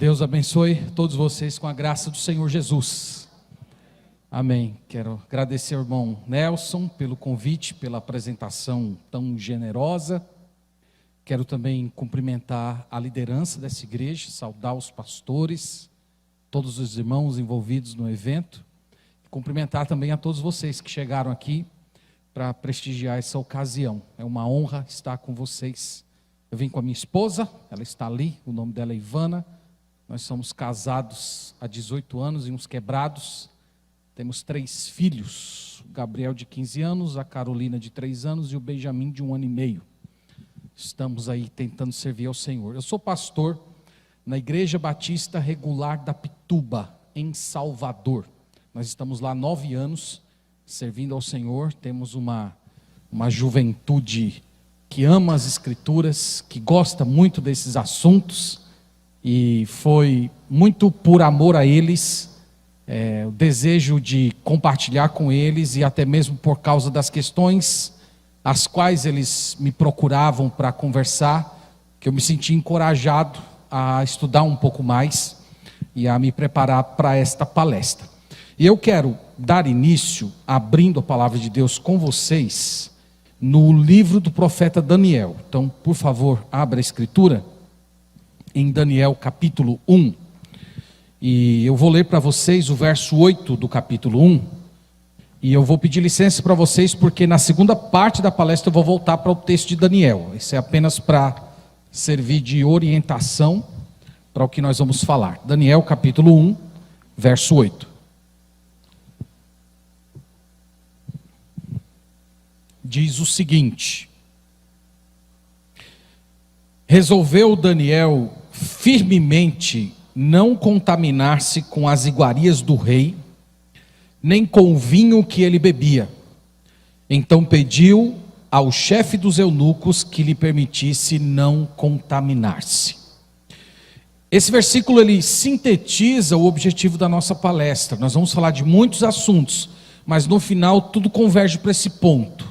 Deus abençoe todos vocês com a graça do Senhor Jesus. Amém. Quero agradecer ao irmão Nelson pelo convite, pela apresentação tão generosa. Quero também cumprimentar a liderança dessa igreja, saudar os pastores, todos os irmãos envolvidos no evento. Cumprimentar também a todos vocês que chegaram aqui para prestigiar essa ocasião. É uma honra estar com vocês. Eu vim com a minha esposa, ela está ali, o nome dela é Ivana. Nós somos casados há 18 anos e uns quebrados. Temos 3 filhos, o Gabriel de 15 anos, a Carolina de 3 anos e o Benjamin de 1 ano e meio. Estamos aí tentando servir ao Senhor. Eu sou pastor na Igreja Batista Regular da Pituba, em Salvador. Nós estamos lá há 9 anos, servindo ao Senhor. Temos uma juventude que ama as Escrituras, que gosta muito desses assuntos. E foi muito por amor a eles, o desejo de compartilhar com eles, e até mesmo por causa das questões as quais eles me procuravam para conversar, que eu me senti encorajado a estudar um pouco mais e a me preparar para esta palestra. E eu quero dar início, abrindo a palavra de Deus com vocês, no livro do profeta Daniel. Então, por favor, abra a escritura em Daniel capítulo 1, e eu vou ler para vocês o verso 8 do capítulo 1, e eu vou pedir licença para vocês, porque na segunda parte da palestra eu vou voltar para o texto de Daniel. Isso é apenas para servir de orientação para o que nós vamos falar. Daniel capítulo 1, verso 8. Diz o seguinte: resolveu Daniel firmemente não contaminar-se com as iguarias do rei, nem com o vinho que ele bebia. Então pediu ao chefe dos eunucos que lhe permitisse não contaminar-se. Esse versículo ele sintetiza o objetivo da nossa palestra. Nós vamos falar de muitos assuntos, mas no final tudo converge para esse ponto.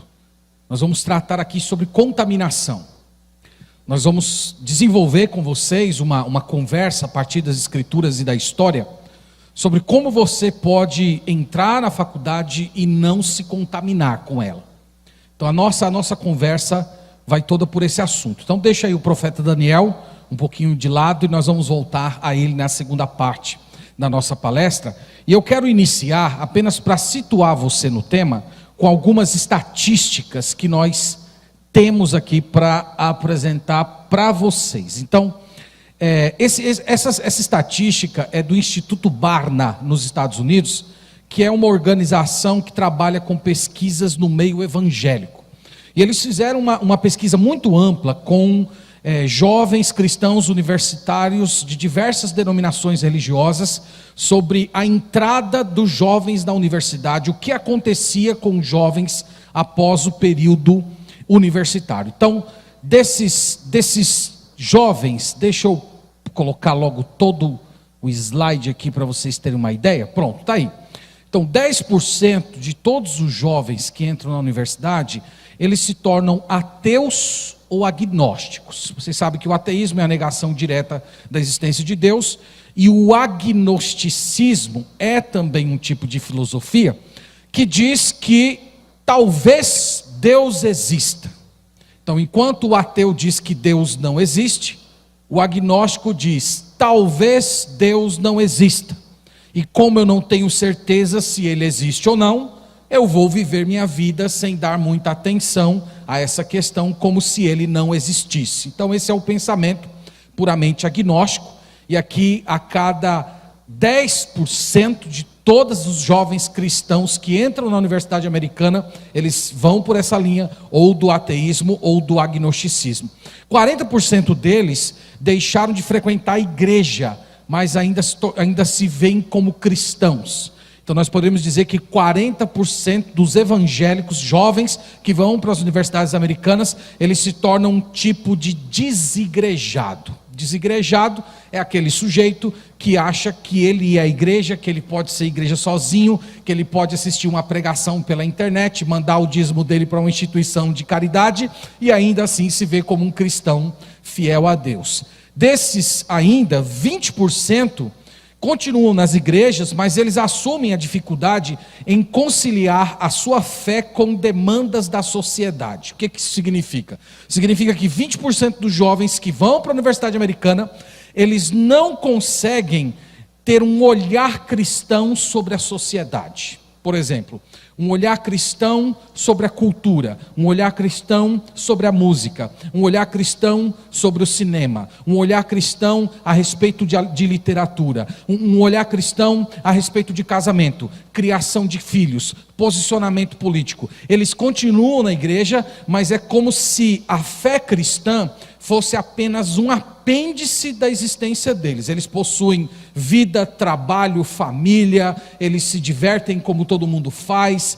Nós vamos tratar aqui sobre contaminação. Nós vamos desenvolver com vocês uma conversa a partir das escrituras e da história sobre como você pode entrar na faculdade e não se contaminar com ela. Então a nossa conversa vai toda por esse assunto. Então deixa aí o profeta Daniel um pouquinho de lado e nós vamos voltar a ele na segunda parte da nossa palestra. E eu quero iniciar apenas para situar você no tema com algumas estatísticas que nós temos aqui para apresentar para vocês. Então, essa estatística é do Instituto Barna, nos Estados Unidos, que é uma organização que trabalha com pesquisas no meio evangélico. E eles fizeram uma pesquisa muito ampla com jovens cristãos universitários de diversas denominações religiosas sobre a entrada dos jovens na universidade, o que acontecia com os jovens após o período universitário. Então, desses jovens, deixa eu colocar logo todo o slide aqui para vocês terem uma ideia. Pronto, está aí. Então, 10% de todos os jovens que entram na universidade, eles se tornam ateus ou agnósticos. Vocês sabem que o ateísmo é a negação direta da existência de Deus, e o agnosticismo é também um tipo de filosofia que diz que talvez Deus exista. Então, enquanto o ateu diz que Deus não existe, o agnóstico diz: talvez Deus não exista. E como eu não tenho certeza se ele existe ou não, eu vou viver minha vida sem dar muita atenção a essa questão, como se ele não existisse. Então, esse é o pensamento puramente agnóstico. E aqui, a cada 10% de todos os jovens cristãos que entram na universidade americana, eles vão por essa linha, ou do ateísmo ou do agnosticismo. 40% deles deixaram de frequentar a igreja, mas ainda se veem como cristãos. Então nós podemos dizer que 40% dos evangélicos jovens que vão para as universidades americanas, eles se tornam um tipo de desigrejado. Desigrejado é aquele sujeito que acha que ele é a igreja, que ele pode ser igreja sozinho, que ele pode assistir uma pregação pela internet, mandar o dízimo dele para uma instituição de caridade e ainda assim se vê como um cristão fiel a Deus. Desses ainda, 20% continuam nas igrejas, mas eles assumem a dificuldade em conciliar a sua fé com demandas da sociedade. O que isso significa? Significa que 20% dos jovens que vão para a universidade americana, eles não conseguem ter um olhar cristão sobre a sociedade. Por exemplo, um olhar cristão sobre a cultura, um olhar cristão sobre a música, um olhar cristão sobre o cinema, um olhar cristão a respeito de literatura, um olhar cristão a respeito de casamento, criação de filhos, posicionamento político. Eles continuam na igreja, mas é como se a fé cristã fosse apenas um apêndice da existência deles. Eles possuem vida, trabalho, família, eles se divertem como todo mundo faz,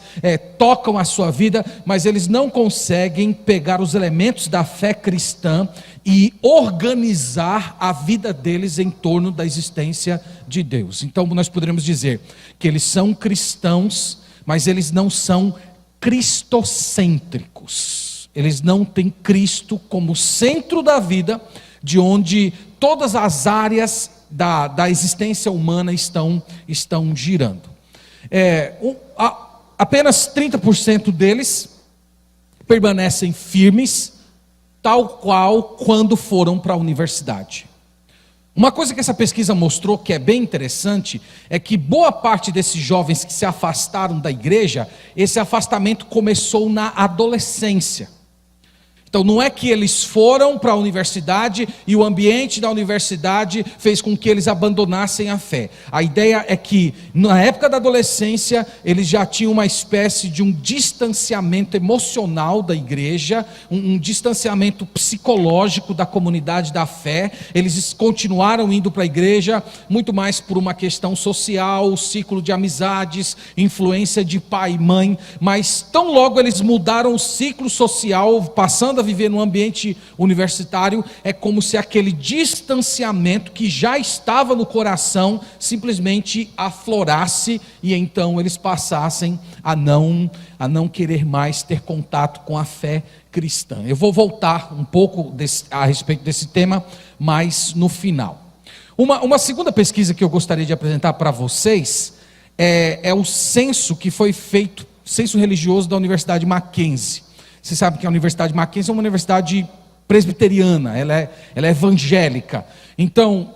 tocam a sua vida, mas eles não conseguem pegar os elementos da fé cristã e organizar a vida deles em torno da existência de Deus. Então nós poderíamos dizer que eles são cristãos, mas eles não são cristocêntricos. Eles não têm Cristo como centro da vida, de onde todas as áreas da existência humana estão girando. Apenas 30% deles permanecem firmes, tal qual quando foram para a universidade. Uma coisa que essa pesquisa mostrou que é bem interessante é que boa parte desses jovens que se afastaram da igreja, esse afastamento começou na adolescência. Então não é que eles foram para a universidade e o ambiente da universidade fez com que eles abandonassem a fé. A ideia é que na época da adolescência eles já tinham uma espécie de um distanciamento emocional da igreja, um distanciamento psicológico da comunidade da fé. Eles continuaram indo para a igreja muito mais por uma questão social, ciclo de amizades, influência de pai e mãe, mas tão logo eles mudaram o ciclo social, passando a viver num ambiente universitário, é como se aquele distanciamento que já estava no coração simplesmente aflorasse e então eles passassem a não querer mais ter contato com a fé cristã. Eu vou voltar um pouco a respeito desse tema, mas no final. Uma segunda pesquisa que eu gostaria de apresentar para vocês é o censo que foi feito, censo religioso da Universidade Mackenzie. Você sabe que a Universidade Mackenzie é uma universidade presbiteriana, ela é evangélica. Então,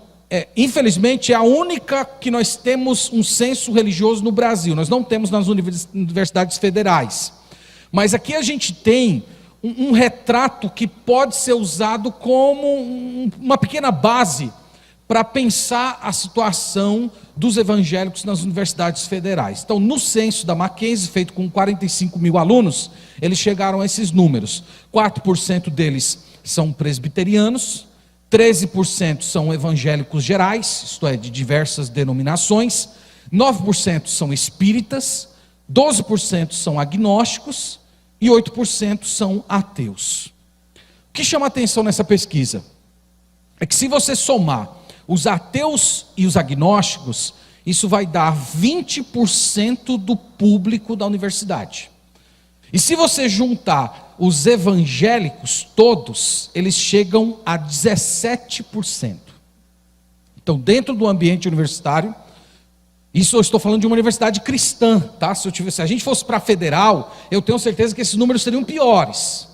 infelizmente, é a única que nós temos um censo religioso no Brasil. Nós não temos nas universidades federais. Mas aqui a gente tem um retrato que pode ser usado como uma pequena base para pensar a situação dos evangélicos nas universidades federais. Então, no censo da Mackenzie, feito com 45 mil alunos, eles chegaram a esses números. 4% deles são presbiterianos, 13% são evangélicos gerais, isto é, de diversas denominações, 9% são espíritas, 12% são agnósticos e 8% são ateus. O que chama a atenção nessa pesquisa é que se você somar os ateus e os agnósticos, isso vai dar 20% do público da universidade. E se você juntar os evangélicos todos, eles chegam a 17%. Então, dentro do ambiente universitário, isso eu estou falando de uma universidade cristã, tá? Se a gente fosse para a federal, eu tenho certeza que esses números seriam piores.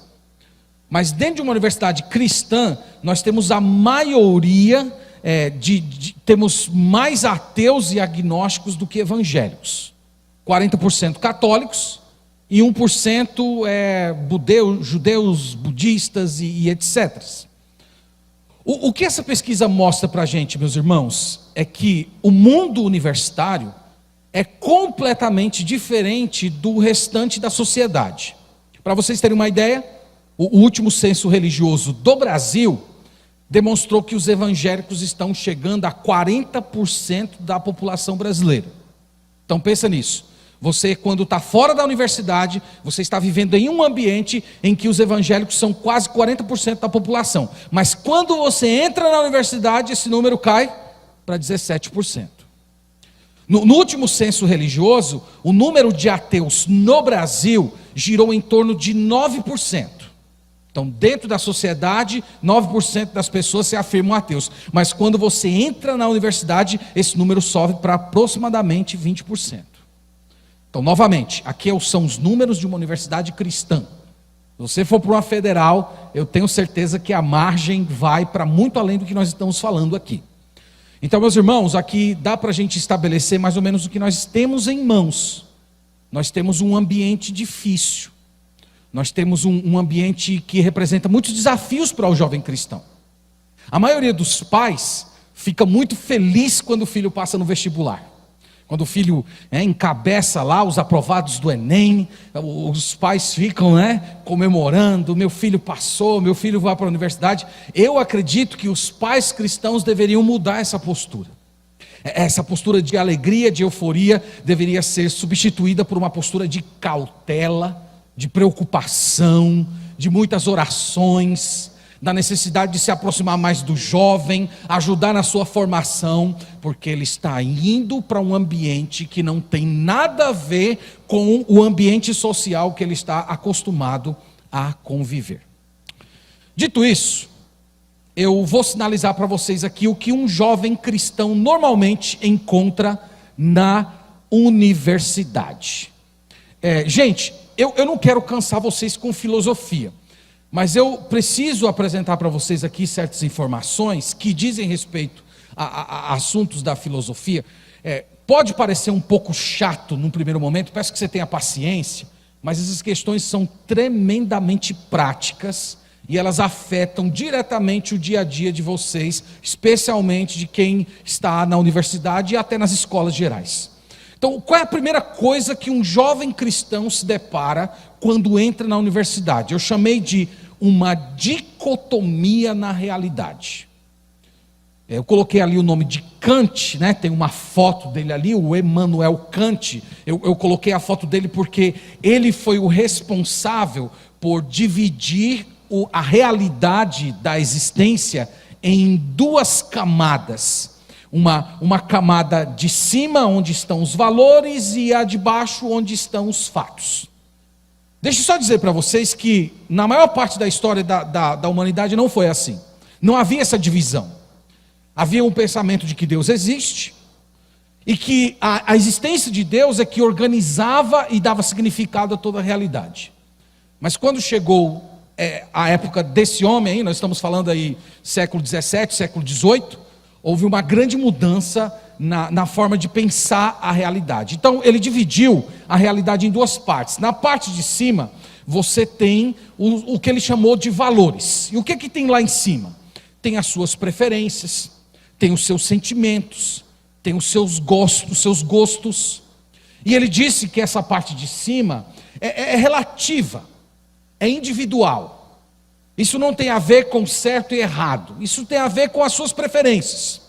Mas dentro de uma universidade cristã, nós temos a maioria temos mais ateus e agnósticos do que evangélicos. 40% católicos e 1% judeus, budistas e etc. O que essa pesquisa mostra para a gente, meus irmãos, é que o mundo universitário é completamente diferente do restante da sociedade. Para vocês terem uma ideia, o último censo religioso do Brasil demonstrou que os evangélicos estão chegando a 40% da população brasileira. Então pensa nisso. Você, quando está fora da universidade, você está vivendo em um ambiente em que os evangélicos são quase 40% da população. Mas quando você entra na universidade, esse número cai para 17%. No último censo religioso, o número de ateus no Brasil girou em torno de 9%. Então, dentro da sociedade, 9% das pessoas se afirmam ateus. Mas quando você entra na universidade, esse número sobe para aproximadamente 20%. Então, novamente, aqui são os números de uma universidade cristã. Se você for para uma federal, eu tenho certeza que a margem vai para muito além do que nós estamos falando aqui. Então, meus irmãos, aqui dá para a gente estabelecer mais ou menos o que nós temos em mãos. Nós temos um ambiente difícil. Nós temos um ambiente que representa muitos desafios para o jovem cristão. A maioria dos pais fica muito feliz quando o filho passa no vestibular. Quando o filho encabeça lá os aprovados do Enem, os pais ficam comemorando, meu filho passou, meu filho vai para a universidade. Eu acredito que os pais cristãos deveriam mudar essa postura. Essa postura de alegria, de euforia, deveria ser substituída por uma postura de cautela, de preocupação, de muitas orações, da necessidade de se aproximar mais do jovem, ajudar na sua formação, porque ele está indo para um ambiente que não tem nada a ver com o ambiente social que ele está acostumado a conviver. Dito isso, eu vou sinalizar para vocês aqui o que um jovem cristão normalmente encontra na universidade. Gente, eu não quero cansar vocês com filosofia, mas eu preciso apresentar para vocês aqui certas informações que dizem respeito a assuntos da filosofia. Pode parecer um pouco chato num primeiro momento, peço que você tenha paciência, mas essas questões são tremendamente práticas e elas afetam diretamente o dia a dia de vocês, especialmente de quem está na universidade e até nas escolas gerais. Então, qual é a primeira coisa que um jovem cristão se depara quando entra na universidade? Eu chamei de uma dicotomia na realidade. Eu coloquei ali o nome de Kant, tem uma foto dele ali, o Immanuel Kant. Eu coloquei a foto dele porque ele foi o responsável por dividir a realidade da existência em duas camadas. Uma camada de cima, onde estão os valores, e a de baixo, onde estão os fatos. Deixa eu só dizer para vocês que, na maior parte da história da humanidade, não foi assim. Não havia essa divisão. Havia um pensamento de que Deus existe, e que a existência de Deus é que organizava e dava significado a toda a realidade. Mas quando chegou a época desse homem, aí, nós estamos falando aí século XVII, século XVIII, houve uma grande mudança na forma de pensar a realidade. Então, ele dividiu a realidade em duas partes. Na parte de cima, você tem o que ele chamou de valores. E o que tem lá em cima? Tem as suas preferências, tem os seus sentimentos, tem os seus gostos. E ele disse que essa parte de cima é relativa, é individual. Isso não tem a ver com certo e errado. Isso tem a ver com as suas preferências.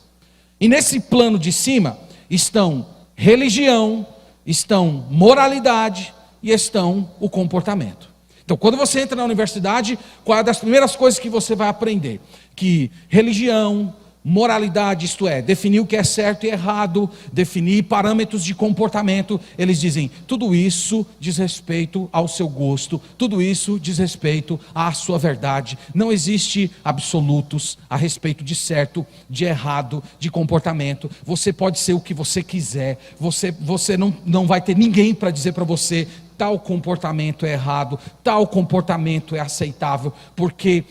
E nesse plano de cima estão religião, estão moralidade e estão o comportamento. Então, quando você entra na universidade, qual é das primeiras coisas que você vai aprender? Que religião, moralidade, isto é, definir o que é certo e errado, definir parâmetros de comportamento. Eles dizem, tudo isso diz respeito ao seu gosto, tudo isso diz respeito à sua verdade. Não existe absolutos a respeito de certo, de errado, de comportamento. Você pode ser o que você quiser, você não vai ter ninguém para dizer para você, tal comportamento é errado, tal comportamento é aceitável, porque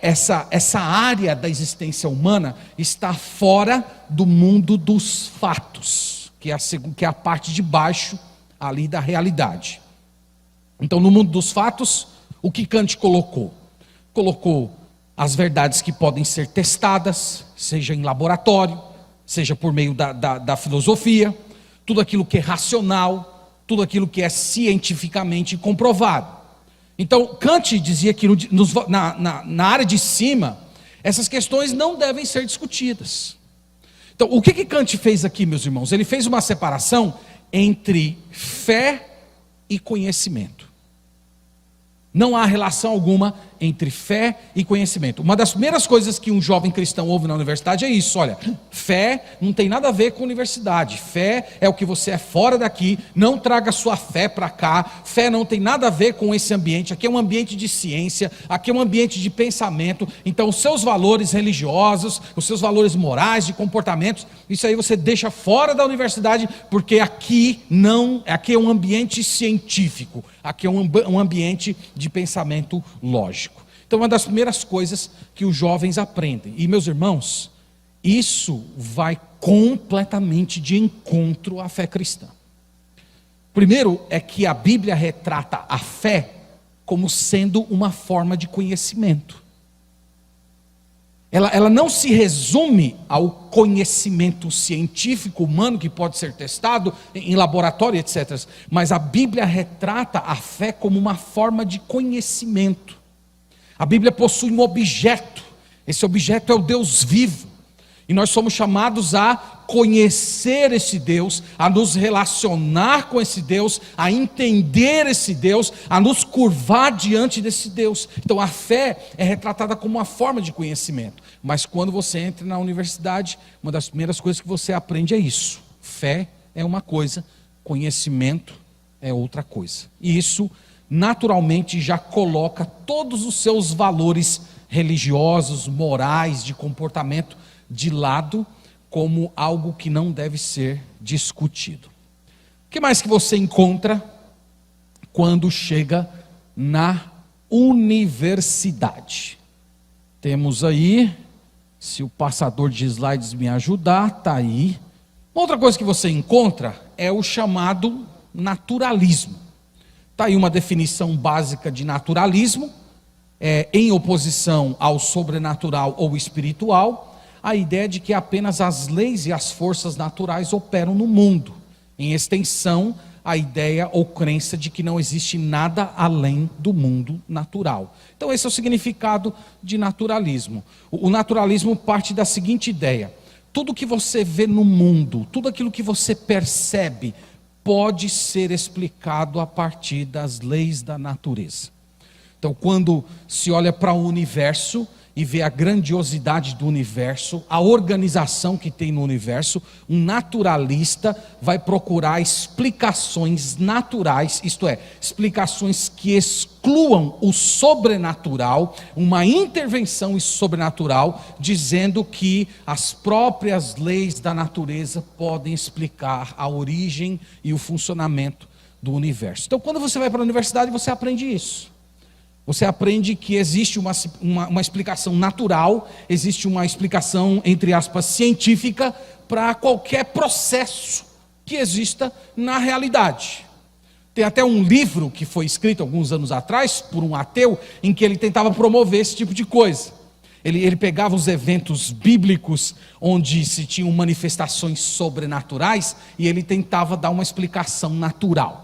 essa área da existência humana está fora do mundo dos fatos, que é a parte de baixo ali da realidade. Então, no mundo dos fatos, o que Kant colocou? Colocou as verdades que podem ser testadas, seja em laboratório, seja por meio da filosofia, tudo aquilo que é racional, tudo aquilo que é cientificamente comprovado. Então, Kant dizia que na área de cima, essas questões não devem ser discutidas. Então, o que Kant fez aqui, meus irmãos? Ele fez uma separação entre fé e conhecimento. Não há relação alguma entre fé e conhecimento. Uma das primeiras coisas que um jovem cristão ouve na universidade é isso: olha, fé não tem nada a ver com universidade, fé é o que você é fora daqui, não traga sua fé para cá, fé não tem nada a ver com esse ambiente, aqui é um ambiente de ciência, aqui é um ambiente de pensamento, então os seus valores religiosos, os seus valores morais, de comportamentos, isso aí você deixa fora da universidade, porque aqui é um ambiente científico, aqui é um ambiente de pensamento lógico. Então, uma das primeiras coisas que os jovens aprendem, e meus irmãos, isso vai completamente de encontro à fé cristã. Primeiro é que a Bíblia retrata a fé como sendo uma forma de conhecimento. Ela não se resume ao conhecimento científico humano que pode ser testado em laboratório, etc. Mas a Bíblia retrata a fé como uma forma de conhecimento. A Bíblia possui um objeto. Esse objeto é o Deus vivo. E nós somos chamados a conhecer esse Deus, a nos relacionar com esse Deus, a entender esse Deus, a nos curvar diante desse Deus. Então a fé é retratada como uma forma de conhecimento. Mas quando você entra na universidade, uma das primeiras coisas que você aprende é isso: fé é uma coisa, conhecimento é outra coisa. E isso naturalmente já coloca todos os seus valores religiosos, morais, de comportamento de lado, como algo que não deve ser discutido. O que mais que você encontra quando chega na universidade? Temos aí, se o passador de slides me ajudar, está aí. Outra coisa que você encontra é o chamado naturalismo. Está aí uma definição básica de naturalismo, em oposição ao sobrenatural ou espiritual, a ideia de que apenas as leis e as forças naturais operam no mundo. Em extensão, a ideia ou crença de que não existe nada além do mundo natural. Então esse é o significado de naturalismo. O naturalismo parte da seguinte ideia: tudo que você vê no mundo, tudo aquilo que você percebe, pode ser explicado a partir das leis da natureza. Então quando se olha para o universo e vê a grandiosidade do universo, a organização que tem no universo, um naturalista vai procurar explicações naturais, isto é, explicações que excluam o sobrenatural, uma intervenção sobrenatural, dizendo que as próprias leis da natureza podem explicar a origem e o funcionamento do universo. Então, quando você vai para a universidade, você aprende isso. Você aprende que existe uma explicação natural, existe uma explicação, entre aspas, científica, para qualquer processo que exista na realidade. Tem até um livro que foi escrito alguns anos atrás, por um ateu, em que ele tentava promover esse tipo de coisa. Ele pegava os eventos bíblicos, onde se tinham manifestações sobrenaturais, e ele tentava dar uma explicação natural.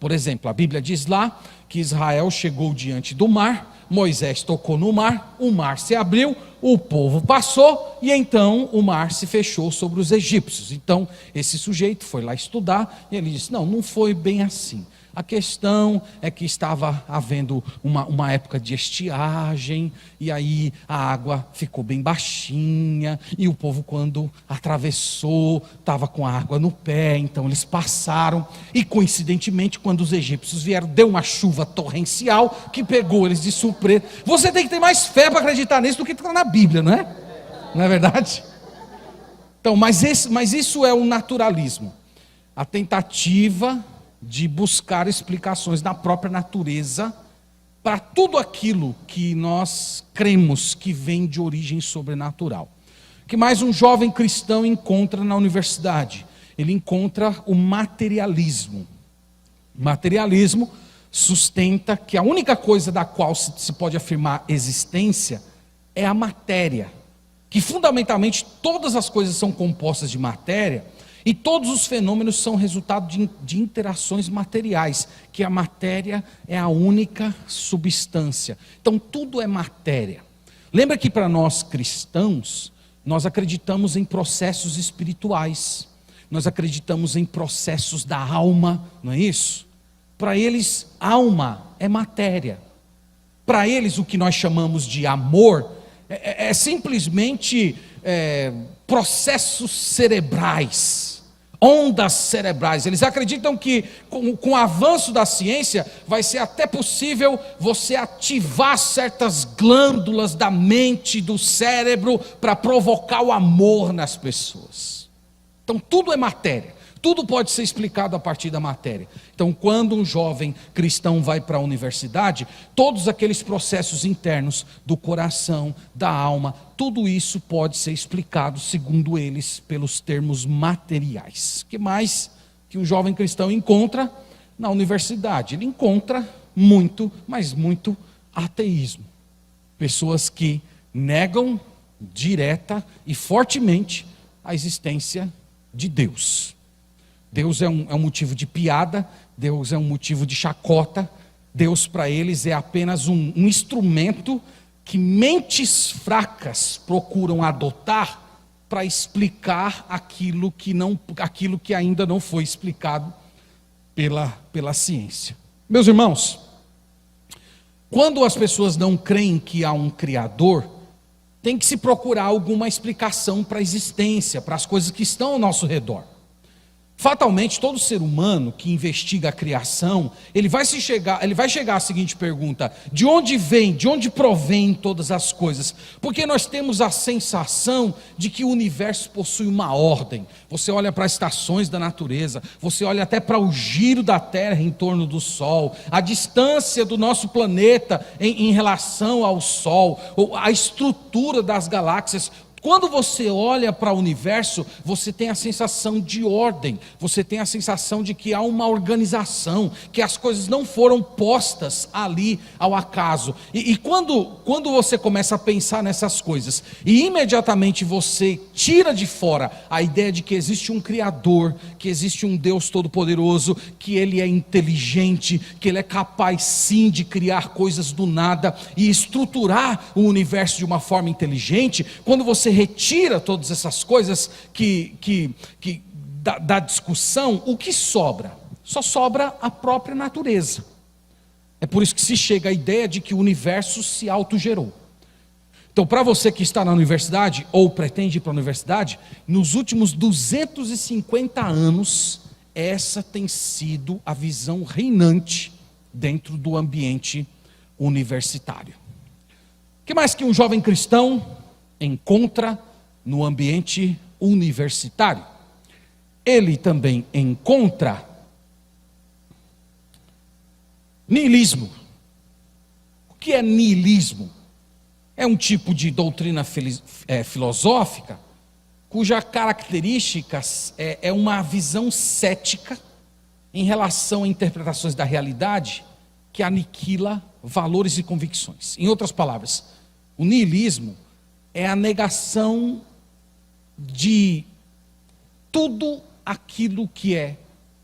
Por exemplo, a Bíblia diz lá que Israel chegou diante do mar, Moisés tocou no mar, o mar se abriu, o povo passou e então o mar se fechou sobre os egípcios. Então esse sujeito foi lá estudar e ele disse: não foi bem assim. A questão é que estava havendo uma época de estiagem, e aí a água ficou bem baixinha, e o povo, quando atravessou, estava com a água no pé, então eles passaram, e coincidentemente, quando os egípcios vieram, deu uma chuva torrencial, que pegou eles de surpresa. Você tem que ter mais fé para acreditar nisso do que está na Bíblia, não é? Não é verdade? Então, mas isso é o naturalismo, a tentativa de buscar explicações na própria natureza para tudo aquilo que nós cremos que vem de origem sobrenatural. O que mais um jovem cristão encontra na universidade? Ele encontra o materialismo. O materialismo sustenta que a única coisa da qual se pode afirmar existência é a matéria, que fundamentalmente todas as coisas são compostas de matéria, e todos os fenômenos são resultado de interações materiais, que a matéria é a única substância. Então tudo é matéria. Lembra que para nós cristãos, nós acreditamos em processos espirituais, nós acreditamos em processos da alma, não é isso? Para eles, alma é matéria. Para eles, o que nós chamamos de amor é simplesmente processos cerebrais, ondas cerebrais. Eles acreditam que com o avanço da ciência vai ser até possível você ativar certas glândulas da mente, do cérebro, para provocar o amor nas pessoas. Então tudo é matéria. Tudo pode ser explicado a partir da matéria. Então, quando um jovem cristão vai para a universidade, todos aqueles processos internos do coração, da alma, tudo isso pode ser explicado, segundo eles, pelos termos materiais. O que mais que um jovem cristão encontra na universidade? Ele encontra muito, mas muito ateísmo. Pessoas que negam direta e fortemente a existência de Deus. Deus é um motivo de piada, Deus é um motivo de chacota, Deus para eles é apenas um instrumento que mentes fracas procuram adotar para explicar aquilo que ainda não foi explicado pela ciência. Meus irmãos, quando as pessoas não creem que há um Criador, tem que se procurar alguma explicação para a existência, para as coisas que estão ao nosso redor. Fatalmente, todo ser humano que investiga a criação, ele vai chegar à seguinte pergunta: de onde provém todas as coisas? Porque nós temos a sensação de que o universo possui uma ordem. Você olha para as estações da natureza, você olha até para o giro da Terra em torno do Sol, a distância do nosso planeta em relação ao Sol, ou a estrutura das galáxias. Quando você olha para o universo, você tem a sensação de ordem, você tem a sensação de que há uma organização, que as coisas não foram postas ali ao acaso. E quando você começa a pensar nessas coisas, e imediatamente você tira de fora a ideia de que existe um Criador, que existe um Deus Todo-Poderoso, que Ele é inteligente, que Ele é capaz sim de criar coisas do nada e estruturar o universo de uma forma inteligente, quando você retira todas essas coisas da discussão, o que sobra? Só sobra a própria natureza. É por isso que se chega à ideia de que o universo se autogerou. Então, para você que está na universidade, ou pretende ir para a universidade, nos últimos 250 anos, essa tem sido a visão reinante dentro do ambiente universitário. O que mais que um jovem cristão encontra no ambiente universitário? Ele também encontra niilismo. O que é niilismo? É um tipo de doutrina filosófica cuja característica é uma visão cética em relação a interpretações da realidade que aniquila valores e convicções. Em outras palavras, o niilismo é a negação de tudo aquilo que é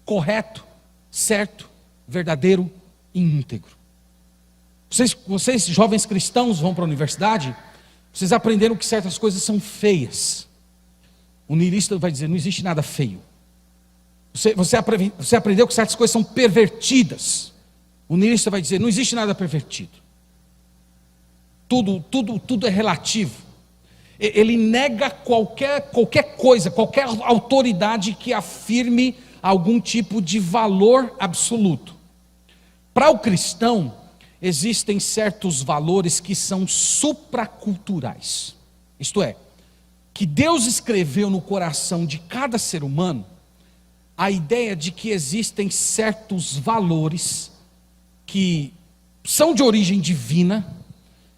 correto, certo, verdadeiro e íntegro. Vocês jovens cristãos vão para a universidade, vocês aprenderam que certas coisas são feias. O niilista vai dizer: não existe nada feio. Você aprendeu que certas coisas são pervertidas. O niilista vai dizer: não existe nada pervertido. Tudo é relativo. Ele nega qualquer coisa, qualquer autoridade que afirme algum tipo de valor absoluto. Para o cristão, existem certos valores que são supraculturais. Isto é, que Deus escreveu no coração de cada ser humano a ideia de que existem certos valores que são de origem divina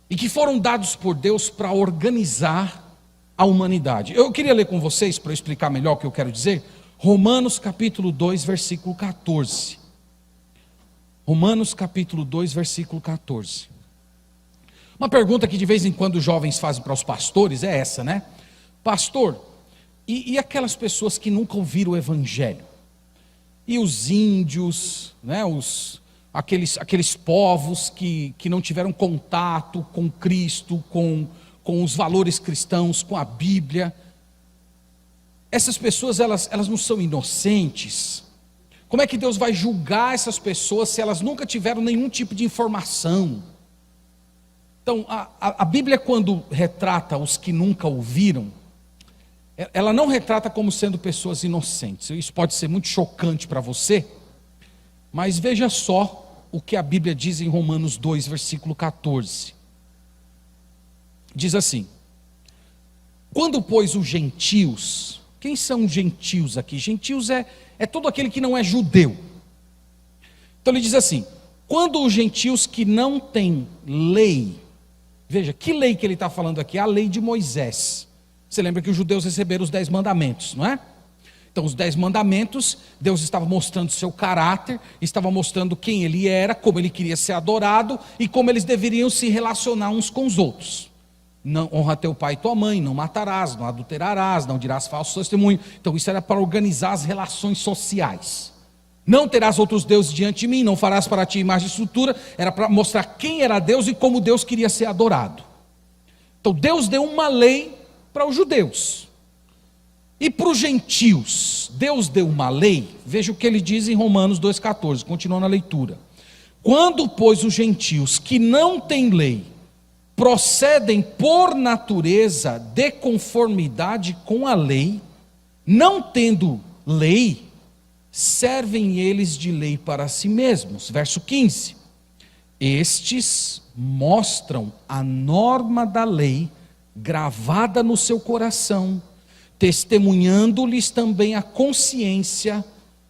e que foram dados por Deus para organizar a humanidade. Eu queria ler com vocês, para explicar melhor o que eu quero dizer, Romanos capítulo 2, versículo 14. Romanos capítulo 2, versículo 14. Uma pergunta que de vez em quando os jovens fazem para os pastores é essa, né? Pastor, e aquelas pessoas que nunca ouviram o evangelho? E os índios, né? Aqueles povos que não tiveram contato com Cristo, com os valores cristãos, com a Bíblia. Essas pessoas, elas não são inocentes? Como é que Deus vai julgar essas pessoas se elas nunca tiveram nenhum tipo de informação? Então, a Bíblia, quando retrata os que nunca ouviram, ela não retrata como sendo pessoas inocentes. Isso pode ser muito chocante para você, mas veja só o que a Bíblia diz em Romanos 2, versículo 14. Diz assim: quando, pois, os gentios... Quem são gentios aqui? Gentios é todo aquele que não é judeu. Então ele diz assim: quando os gentios que não têm lei... Veja, que lei que ele está falando aqui? A lei de Moisés. Você lembra que os judeus receberam os 10 mandamentos, não é? Então os 10 mandamentos, Deus estava mostrando seu caráter, estava mostrando quem ele era, como ele queria ser adorado e como eles deveriam se relacionar uns com os outros. Não, honra teu pai e tua mãe, não matarás, não adulterarás, não dirás falso testemunho. Então isso era para organizar as relações sociais. Não terás outros deuses diante de mim, não farás para ti imagem de estrutura. Era para mostrar quem era Deus e como Deus queria ser adorado. Então Deus deu uma lei para os judeus. E para os gentios, Deus deu uma lei. Veja o que ele diz em Romanos 2,14, continuando a leitura. Quando, pois, os gentios que não têm lei procedem por natureza de conformidade com a lei, não tendo lei, servem eles de lei para si mesmos. Verso 15. Estes mostram a norma da lei gravada no seu coração, testemunhando-lhes também a consciência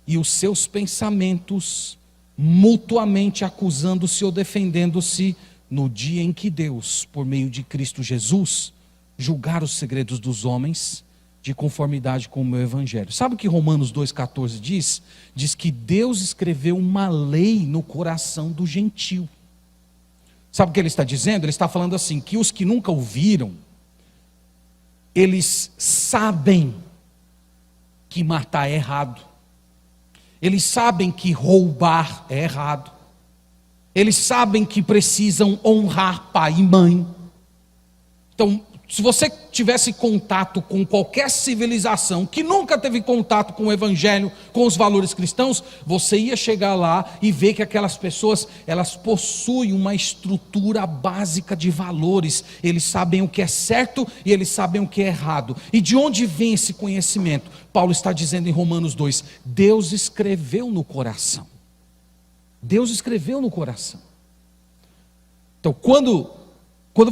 e os seus pensamentos, mutuamente acusando-se ou defendendo-se, no dia em que Deus, por meio de Cristo Jesus, julgar os segredos dos homens de conformidade com o meu evangelho. Sabe o que Romanos 2,14 diz? Diz que Deus escreveu uma lei no coração do gentio. Sabe o que ele está dizendo? Ele está falando assim, que os que nunca ouviram, eles sabem que matar é errado. Eles sabem que roubar é errado. Eles sabem que precisam honrar pai e mãe. Então, se você tivesse contato com qualquer civilização que nunca teve contato com o evangelho, com os valores cristãos, você ia chegar lá e ver que aquelas pessoas, elas possuem uma estrutura básica de valores. Eles sabem o que é certo e eles sabem o que é errado. E de onde vem esse conhecimento? Paulo está dizendo em Romanos 2, Deus escreveu no coração. Deus escreveu no coração. Então, quando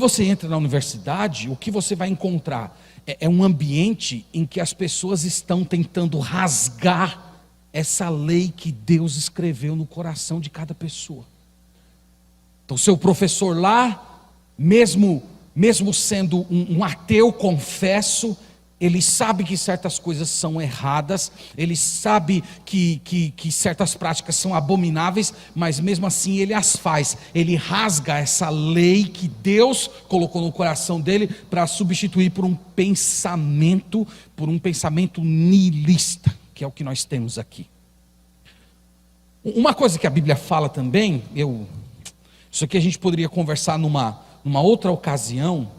você entra na universidade, o que você vai encontrar é um ambiente em que as pessoas estão tentando rasgar essa lei que Deus escreveu no coração de cada pessoa. Então, seu professor lá, mesmo sendo um ateu, confesso, ele sabe que certas coisas são erradas, ele sabe que certas práticas são abomináveis, mas mesmo assim ele as faz. Ele rasga essa lei que Deus colocou no coração dele para substituir por um pensamento nihilista, que é o que nós temos aqui. Uma coisa que a Bíblia fala também, isso aqui a gente poderia conversar numa outra ocasião,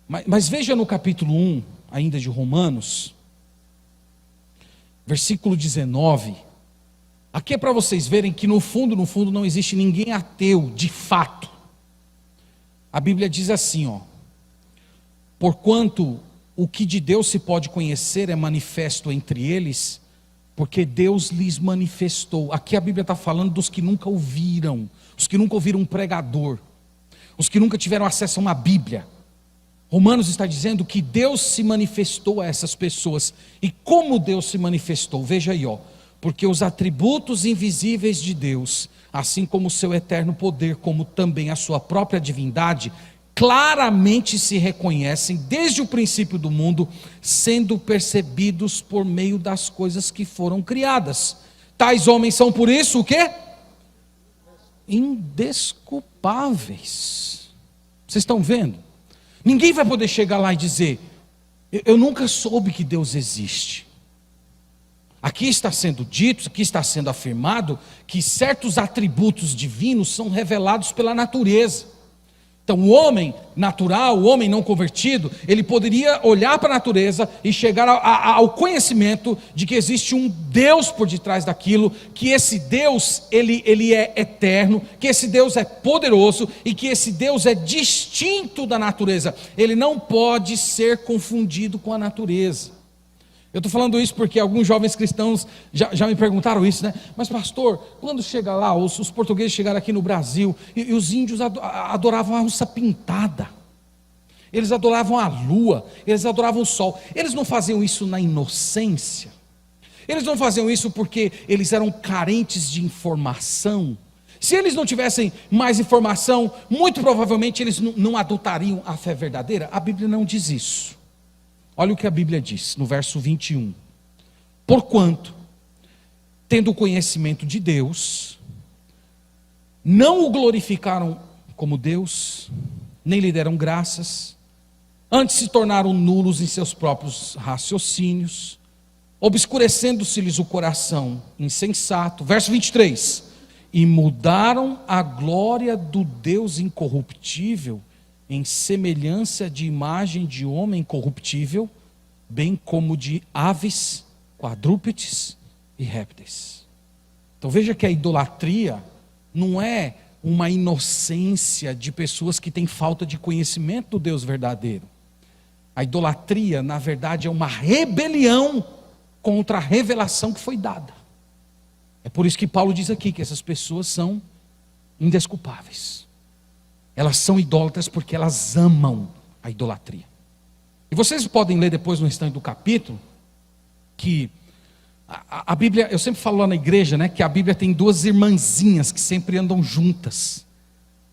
mas veja no capítulo 1, ainda de Romanos, versículo 19, aqui é para vocês verem que no fundo não existe ninguém ateu, de fato. A Bíblia diz assim, porquanto o que de Deus se pode conhecer é manifesto entre eles, porque Deus lhes manifestou. Aqui a Bíblia está falando dos que nunca ouviram, os que nunca ouviram um pregador, os que nunca tiveram acesso a uma Bíblia. Romanos está dizendo que Deus se manifestou a essas pessoas. E como Deus se manifestou? Veja aí, porque os atributos invisíveis de Deus, assim como o seu eterno poder, como também a sua própria divindade, claramente se reconhecem desde o princípio do mundo, sendo percebidos por meio das coisas que foram criadas. Tais homens são por isso o quê? Indesculpáveis. Vocês estão vendo? Ninguém vai poder chegar lá e dizer, eu nunca soube que Deus existe. Aqui está sendo dito, aqui está sendo afirmado, que certos atributos divinos são revelados pela natureza. Então o homem natural, o homem não convertido, ele poderia olhar para a natureza e chegar ao conhecimento de que existe um Deus por detrás daquilo, que esse Deus ele é eterno, que esse Deus é poderoso e que esse Deus é distinto da natureza. Ele não pode ser confundido com a natureza. Eu estou falando isso porque alguns jovens cristãos já me perguntaram isso, né? Mas pastor, quando chega lá, os portugueses chegaram aqui no Brasil, e os índios adoravam a onça pintada, eles adoravam a lua, eles adoravam o sol. Eles não faziam isso na inocência, eles não faziam isso porque eles eram carentes de informação. Se eles não tivessem mais informação, muito provavelmente eles não adotariam a fé verdadeira. A Bíblia não diz isso. Olha o que a Bíblia diz, no verso 21. Porquanto, tendo o conhecimento de Deus, não o glorificaram como Deus, nem lhe deram graças, antes se tornaram nulos em seus próprios raciocínios, obscurecendo-se-lhes o coração insensato. Verso 23. E mudaram a glória do Deus incorruptível em semelhança de imagem de homem corruptível, bem como de aves, quadrúpedes e répteis. Então veja que a idolatria não é uma inocência de pessoas que têm falta de conhecimento do Deus verdadeiro. A idolatria, na verdade, é uma rebelião contra a revelação que foi dada. É por isso que Paulo diz aqui que essas pessoas são indesculpáveis. Elas são idólatras porque elas amam a idolatria. E vocês podem ler depois no restante do capítulo, que a Bíblia, eu sempre falo lá na igreja, né, que a Bíblia tem duas irmãzinhas que sempre andam juntas.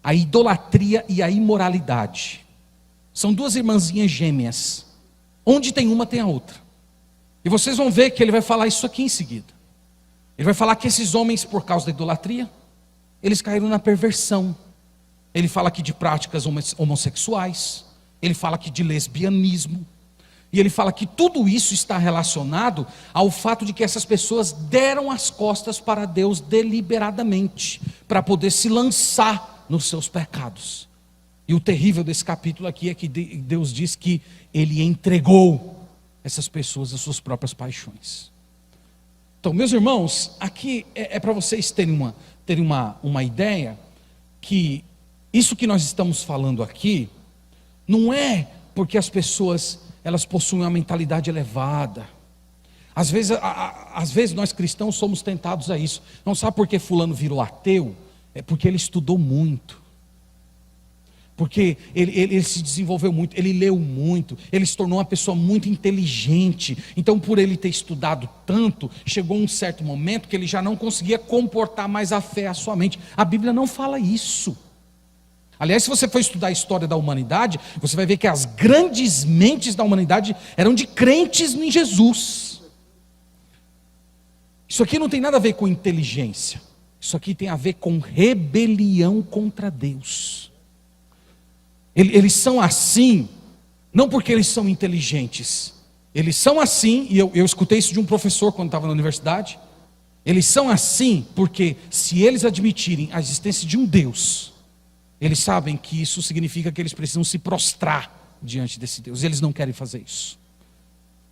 A idolatria e a imoralidade. São duas irmãzinhas gêmeas. Onde tem uma, tem a outra. E vocês vão ver que ele vai falar isso aqui em seguida. Ele vai falar que esses homens, por causa da idolatria, eles caíram na perversão. Ele fala aqui de práticas homossexuais, ele fala aqui de lesbianismo, e ele fala que tudo isso está relacionado ao fato de que essas pessoas deram as costas para Deus deliberadamente, para poder se lançar nos seus pecados. E o terrível desse capítulo aqui é que Deus diz que Ele entregou essas pessoas às suas próprias paixões. Então, meus irmãos, aqui é para vocês terem uma ideia que isso que nós estamos falando aqui não é porque as pessoas elas possuem uma mentalidade elevada. Às vezes nós cristãos somos tentados a isso. Não sabe por que fulano virou ateu? É porque ele estudou muito. Porque ele se desenvolveu muito, ele leu muito, ele se tornou uma pessoa muito inteligente. Então, por ele ter estudado tanto, chegou um certo momento que ele já não conseguia comportar mais a fé à sua mente. A Bíblia não fala isso. Aliás, se você for estudar a história da humanidade, você vai ver que as grandes mentes da humanidade eram de crentes em Jesus. Isso aqui não tem nada a ver com inteligência. Isso aqui tem a ver com rebelião contra Deus. Eles são assim, não porque eles são inteligentes. Eles são assim, e eu escutei isso de um professor quando estava na universidade. Eles são assim porque se eles admitirem a existência de um Deus, eles sabem que isso significa que eles precisam se prostrar diante desse Deus. Eles não querem fazer isso.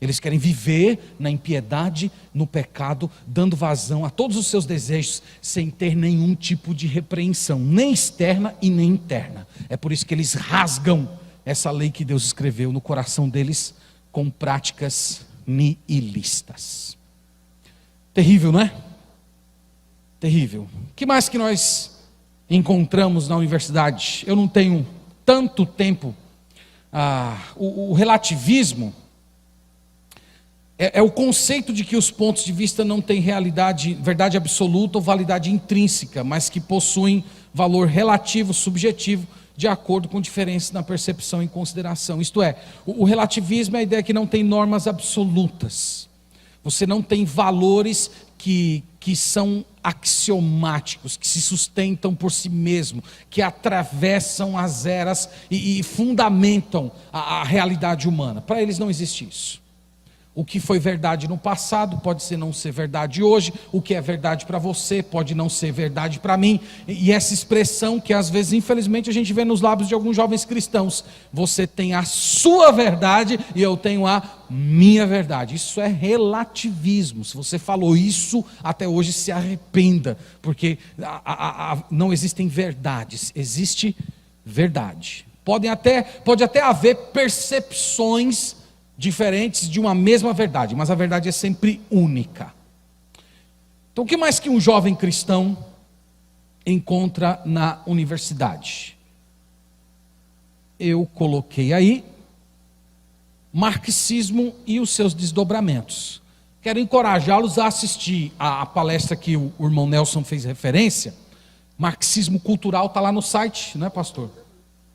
Eles querem viver na impiedade, no pecado, dando vazão a todos os seus desejos, sem ter nenhum tipo de repreensão, nem externa e nem interna. É por isso que eles rasgam essa lei que Deus escreveu no coração deles, com práticas nihilistas. Terrível, não é? Terrível. O que mais que nós encontramos na universidade? Eu não tenho tanto tempo. O relativismo é o conceito de que os pontos de vista não têm verdade absoluta ou validade intrínseca, mas que possuem valor relativo, subjetivo, de acordo com diferenças na percepção e consideração. Isto é, o relativismo é a ideia que não tem normas absolutas. Você não tem valores que são axiomáticos, que se sustentam por si mesmo, que atravessam as eras e fundamentam a realidade humana. Para eles não existe isso. O que foi verdade no passado pode não ser verdade hoje. O que é verdade para você pode não ser verdade para mim. E essa expressão que às vezes, infelizmente, a gente vê nos lábios de alguns jovens cristãos: você tem a sua verdade e eu tenho a minha verdade. Isso é relativismo. Se você falou isso até hoje, se arrependa, porque não existem verdades, existe verdade. Pode até haver percepções diferentes de uma mesma verdade, mas a verdade é sempre única. Então, o que mais que um jovem cristão encontra na universidade? Eu coloquei aí marxismo e os seus desdobramentos. Quero encorajá-los a assistir a palestra que o irmão Nelson fez referência. Marxismo cultural está lá no site, não é, pastor?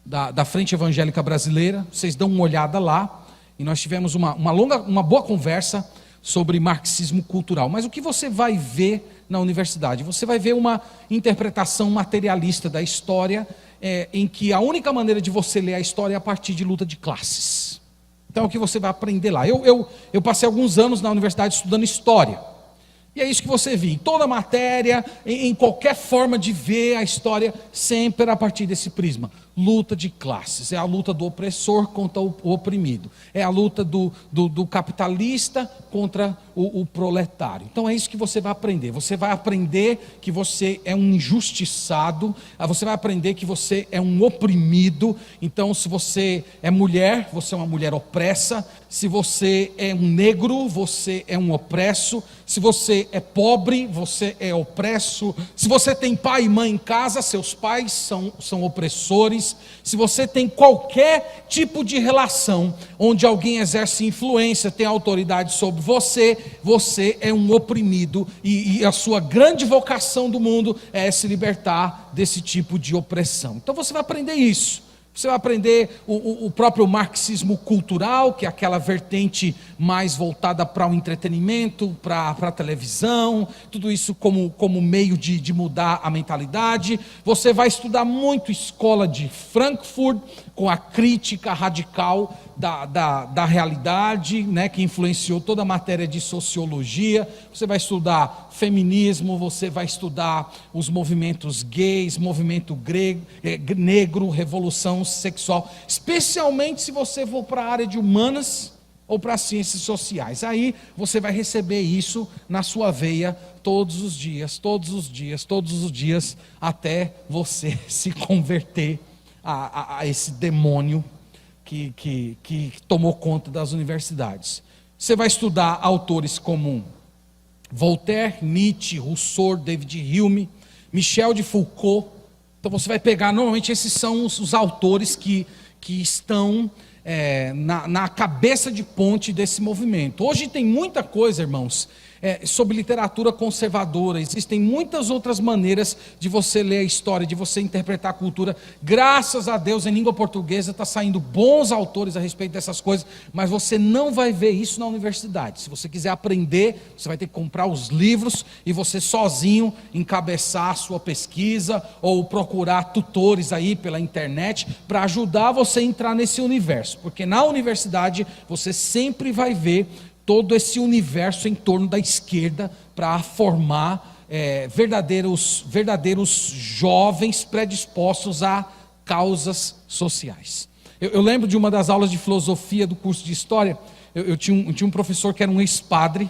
Da Frente Evangélica Brasileira. Vocês dão uma olhada lá. E nós tivemos uma boa conversa sobre marxismo cultural. Mas o que você vai ver na universidade? Você vai ver uma interpretação materialista da história, em que a única maneira de você ler a história é a partir de luta de classes. Então é o que você vai aprender lá. Eu passei alguns anos na universidade estudando história. E é isso que você vê em toda a matéria, em qualquer forma de ver a história, sempre a partir desse prisma. Luta de classes, é a luta do opressor contra o oprimido, é a luta do capitalista contra o proletário. Então é isso que você vai aprender. Você vai aprender que você é um injustiçado, você vai aprender que você é um oprimido. Então, se você é mulher, você é uma mulher opressa. Se você é um negro, você é um opresso. Se você é pobre, você é opresso. Se você tem pai e mãe em casa, seus pais são opressores. Se você tem qualquer tipo de relação onde alguém exerce influência, tem autoridade sobre você, você é um oprimido. E a sua grande vocação do mundo é se libertar desse tipo de opressão. Então você vai aprender isso. Você vai aprender o próprio marxismo cultural, que é aquela vertente mais voltada para o entretenimento, para a televisão, tudo isso como meio de mudar a mentalidade. Você vai estudar muito escola de Frankfurt, com a crítica radical da realidade, né, que influenciou toda a matéria de sociologia. Você vai estudar feminismo, você vai estudar os movimentos gays, movimento negro, revolução sexual, especialmente se você for para a área de humanas ou para as ciências sociais. Aí você vai receber isso na sua veia todos os dias, até você se converter a esse demônio que tomou conta das universidades. Você vai estudar autores como Voltaire, Nietzsche, Rousseau, David Hume, Michel de Foucault. Então você vai pegar, normalmente esses são os autores que estão na cabeça de ponte desse movimento. Hoje tem muita coisa, irmãos, sobre literatura conservadora. Existem muitas outras maneiras de você ler a história, de você interpretar a cultura. Graças a Deus, em língua portuguesa está saindo bons autores a respeito dessas coisas, mas você não vai ver isso na universidade. Se você quiser aprender, você vai ter que comprar os livros e você sozinho encabeçar a sua pesquisa ou procurar tutores aí pela internet para ajudar você a entrar nesse universo, porque na universidade você sempre vai ver todo esse universo em torno da esquerda para formar verdadeiros jovens predispostos a causas sociais. Eu lembro de uma das aulas de filosofia do curso de história. Eu tinha um professor que era um ex-padre,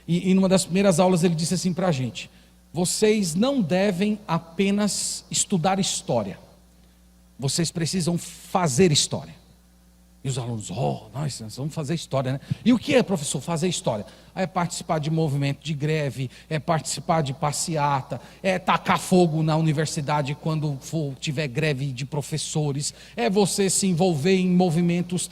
e numa das primeiras aulas ele disse assim para a gente: vocês não devem apenas estudar história, vocês precisam fazer história. E os alunos, nós vamos fazer história, né? E o que é, professor, fazer história? É participar de movimento de greve, é participar de passeata, é tacar fogo na universidade quando tiver greve de professores, é você se envolver em movimentos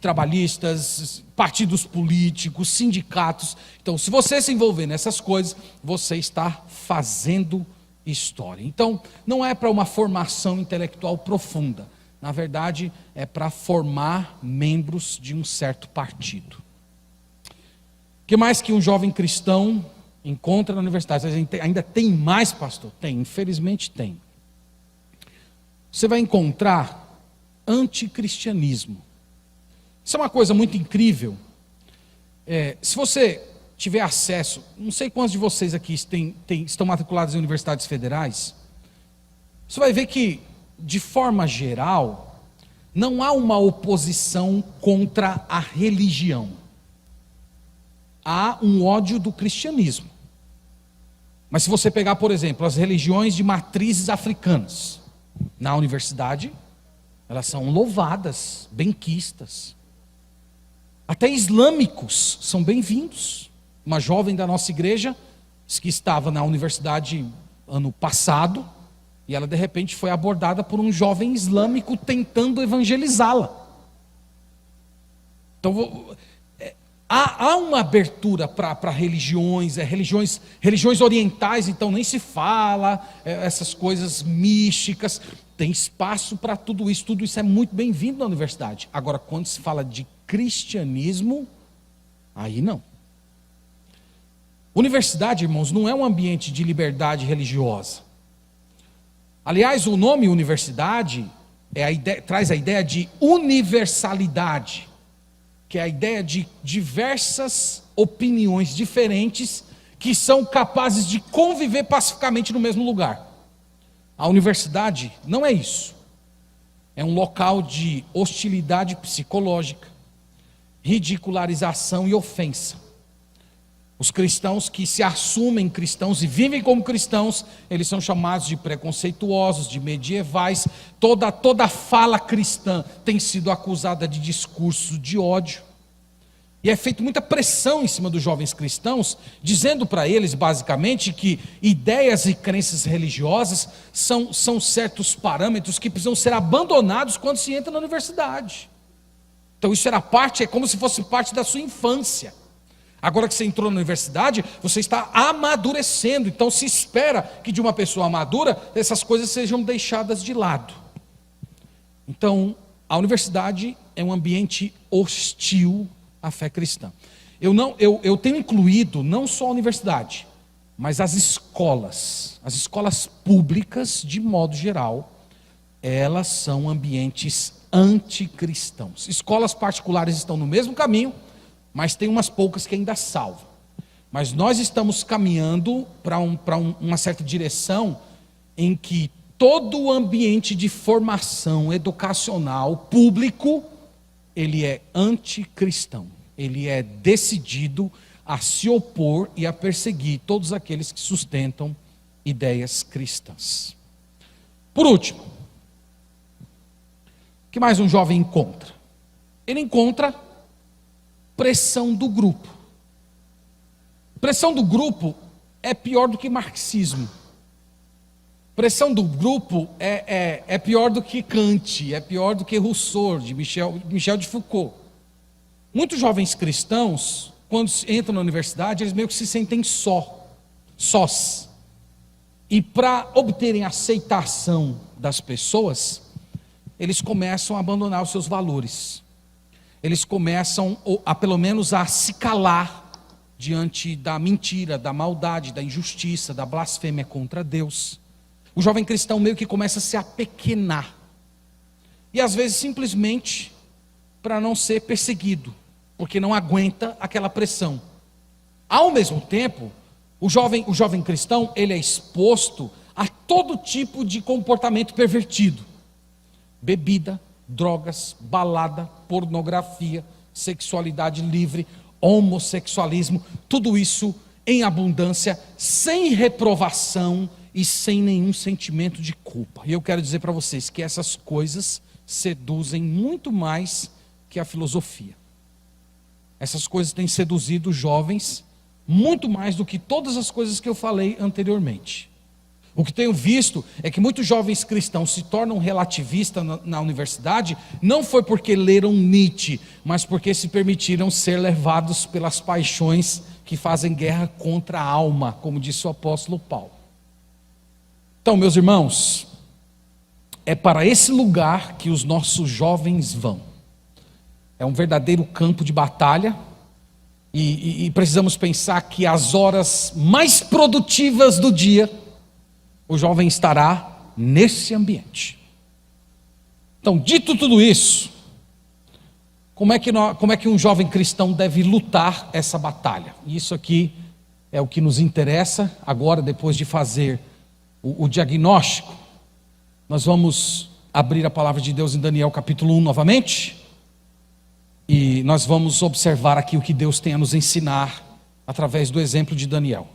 trabalhistas, partidos políticos, sindicatos. Então, se você se envolver nessas coisas, você está fazendo história. Então, não é para uma formação intelectual profunda. Na verdade, é para formar membros de um certo partido. O que mais que um jovem cristão encontra na universidade? Ainda tem mais, pastor? Tem, infelizmente tem. Você vai encontrar anticristianismo. Isso é uma coisa muito incrível, Se você tiver acesso, não sei quantos de vocês aqui estão matriculados em universidades federais, você vai ver que, de forma geral, não há uma oposição contra a religião. Há um ódio do cristianismo. Mas se você pegar, por exemplo, as religiões de matrizes africanas, na universidade, elas são louvadas, benquistas. Até islâmicos são bem-vindos. Uma jovem da nossa igreja, que estava na universidade ano passado, e ela de repente foi abordada por um jovem islâmico tentando evangelizá-la. Então, há uma abertura para religiões, religiões orientais, então nem se fala, essas coisas místicas, tem espaço para tudo isso é muito bem-vindo na universidade. Agora, quando se fala de cristianismo, aí não. Universidade, irmãos, não é um ambiente de liberdade religiosa. Aliás, o nome universidade traz a ideia de universalidade, que é a ideia de diversas opiniões diferentes que são capazes de conviver pacificamente no mesmo lugar. A universidade não é isso. É um local de hostilidade psicológica, ridicularização e ofensa. Os cristãos que se assumem cristãos e vivem como cristãos, eles são chamados de preconceituosos, de medievais. Toda fala cristã tem sido acusada de discurso de ódio. E é feita muita pressão em cima dos jovens cristãos, dizendo para eles, basicamente, que ideias e crenças religiosas são certos parâmetros que precisam ser abandonados quando se entra na universidade. Então isso é como se fosse parte da sua infância. Agora que você entrou na universidade, você está amadurecendo. Então se espera que de uma pessoa madura, essas coisas sejam deixadas de lado. Então, a universidade é um ambiente hostil à fé cristã. Eu tenho incluído não só a universidade, mas as escolas públicas, de modo geral, elas são ambientes anticristãos. Escolas particulares estão no mesmo caminho, mas tem umas poucas que ainda salvam. Mas nós estamos caminhando para uma certa direção em que todo o ambiente de formação educacional público, ele é anticristão. Ele é decidido a se opor e a perseguir todos aqueles que sustentam ideias cristãs. Por último, o que mais um jovem encontra? Ele encontra pressão do grupo. Pressão do grupo é pior do que marxismo. Pressão do grupo é pior do que Kant, é pior do que Rousseau, de Michel de Foucault. Muitos jovens cristãos, quando entram na universidade, eles meio que se sentem sós. E para obterem a aceitação das pessoas, eles começam a abandonar os seus valores. Eles começam pelo menos a se calar diante da mentira, da maldade, da injustiça, da blasfêmia contra Deus. O jovem cristão meio que começa a se apequenar. E às vezes simplesmente para não ser perseguido, porque não aguenta aquela pressão. Ao mesmo tempo, o jovem cristão, ele é exposto a todo tipo de comportamento pervertido. Bebida, drogas, balada, pornografia, sexualidade livre, homossexualismo, tudo isso em abundância, sem reprovação e sem nenhum sentimento de culpa. E eu quero dizer para vocês que essas coisas seduzem muito mais que a filosofia. Essas coisas têm seduzido os jovens muito mais do que todas as coisas que eu falei anteriormente. O que tenho visto é que muitos jovens cristãos se tornam relativistas na universidade, não foi porque leram Nietzsche, mas porque se permitiram ser levados pelas paixões que fazem guerra contra a alma, como disse o apóstolo Paulo. Então, meus irmãos, é para esse lugar que os nossos jovens vão. É um verdadeiro campo de batalha, e precisamos pensar que as horas mais produtivas do dia, o jovem estará nesse ambiente. Então, dito tudo isso, como é que um jovem cristão deve lutar essa batalha? Isso aqui é o que nos interessa. Agora, depois de fazer o diagnóstico, nós vamos abrir a palavra de Deus em Daniel capítulo 1 novamente. E nós vamos observar aqui o que Deus tem a nos ensinar através do exemplo de Daniel.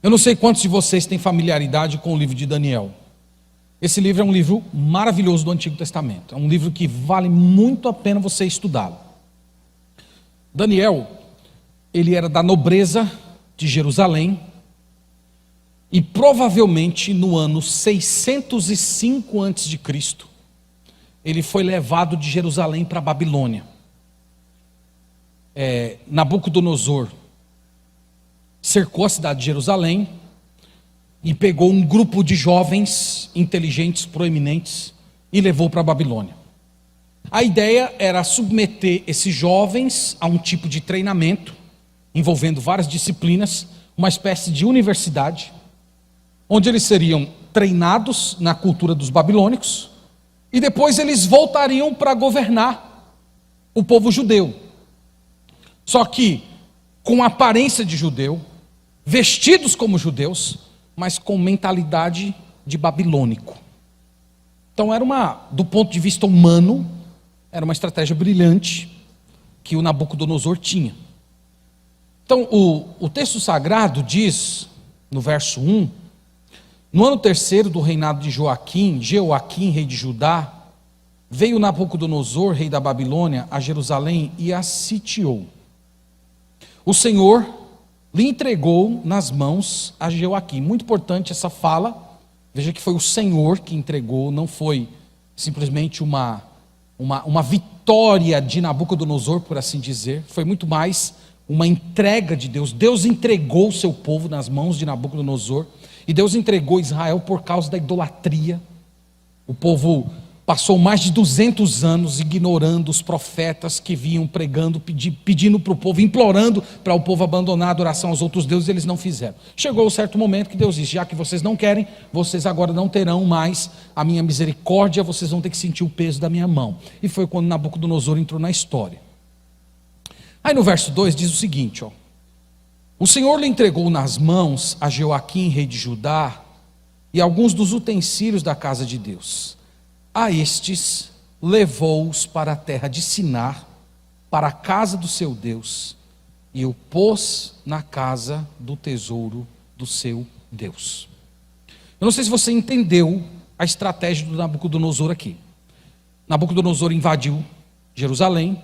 Eu não sei quantos de vocês têm familiaridade com o livro de Daniel. Esse livro é um livro maravilhoso do Antigo Testamento. É um livro que vale muito a pena você estudá-lo. Daniel, ele era da nobreza de Jerusalém. E provavelmente no ano 605 a.C., ele foi levado de Jerusalém para a Babilônia. Nabucodonosor cercou a cidade de Jerusalém e pegou um grupo de jovens inteligentes, proeminentes, e levou para a Babilônia. A ideia era submeter esses jovens a um tipo de treinamento, envolvendo várias disciplinas, uma espécie de universidade, onde eles seriam treinados na cultura dos babilônicos, e depois eles voltariam para governar o povo judeu. Só que com aparência de judeu, vestidos como judeus, mas com mentalidade de babilônico. Então do ponto de vista humano, era uma estratégia brilhante que o Nabucodonosor tinha. Então o texto sagrado diz, no verso 1, no ano terceiro do reinado de Joaquim, rei de Judá, veio Nabucodonosor, rei da Babilônia, a Jerusalém e a sitiou. O Senhor lhe entregou nas mãos a Joaquim. Muito importante essa fala. Veja que foi o Senhor que entregou, não foi simplesmente uma vitória de Nabucodonosor, por assim dizer. Foi muito mais uma entrega de Deus. Deus entregou o seu povo nas mãos de Nabucodonosor. E Deus entregou Israel por causa da idolatria. O povo passou mais de 200 anos ignorando os profetas que vinham pregando, pedindo para o povo, implorando para o povo abandonar a adoração aos outros deuses, eles não fizeram. Chegou um certo momento que Deus disse: já que vocês não querem, vocês agora não terão mais a minha misericórdia, vocês vão ter que sentir o peso da minha mão. E foi quando Nabucodonosor entrou na história. Aí no verso 2 diz o seguinte: o Senhor lhe entregou nas mãos a Joaquim, rei de Judá, e alguns dos utensílios da casa de Deus. A estes levou-os para a terra de Sinar, para a casa do seu Deus, e o pôs na casa do tesouro do seu Deus. Eu não sei se você entendeu a estratégia do Nabucodonosor aqui. Nabucodonosor invadiu Jerusalém.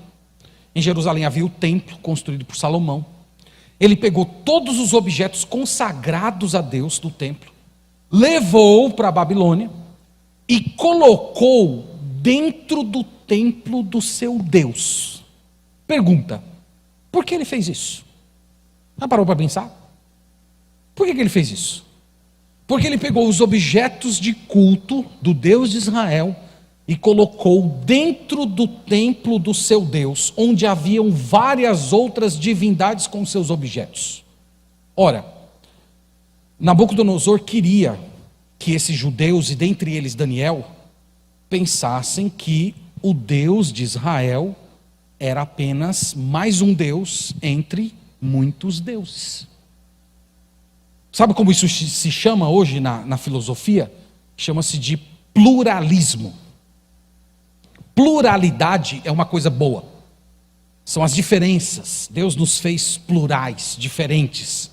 Em Jerusalém havia o templo construído por Salomão. Ele pegou todos os objetos consagrados a Deus do templo, levou para a Babilônia e colocou dentro do templo do seu Deus. Pergunta: por que ele fez isso? Já parou para pensar? Por que ele fez isso? Porque ele pegou os objetos de culto do Deus de Israel e colocou dentro do templo do seu Deus, onde haviam várias outras divindades com seus objetos. Ora, Nabucodonosor queria que esses judeus, e dentre eles Daniel, pensassem que o Deus de Israel era apenas mais um Deus entre muitos deuses. Sabe como isso se chama hoje na filosofia? Chama-se de pluralismo. Pluralidade é uma coisa boa. São as diferenças. Deus nos fez plurais, diferentes.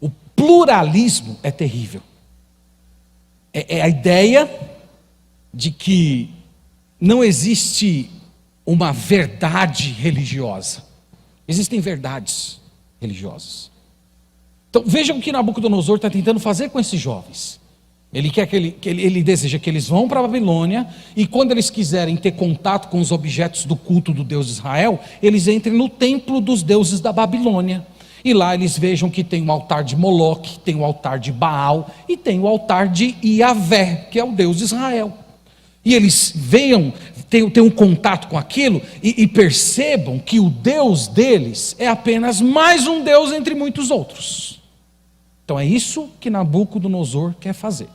O pluralismo é terrível. É a ideia de que não existe uma verdade religiosa. Existem verdades religiosas. Então vejam o que Nabucodonosor está tentando fazer com esses jovens. Ele quer ele deseja que eles vão para a Babilônia, e quando eles quiserem ter contato com os objetos do culto do Deus de Israel, eles entrem no templo dos deuses da Babilônia. E lá eles vejam que tem o altar de Moloque, tem o altar de Baal e tem o altar de Iavé, que é o Deus de Israel. E eles tenham um contato com aquilo e percebam que o Deus deles é apenas mais um Deus entre muitos outros. Então é isso que Nabucodonosor quer fazer.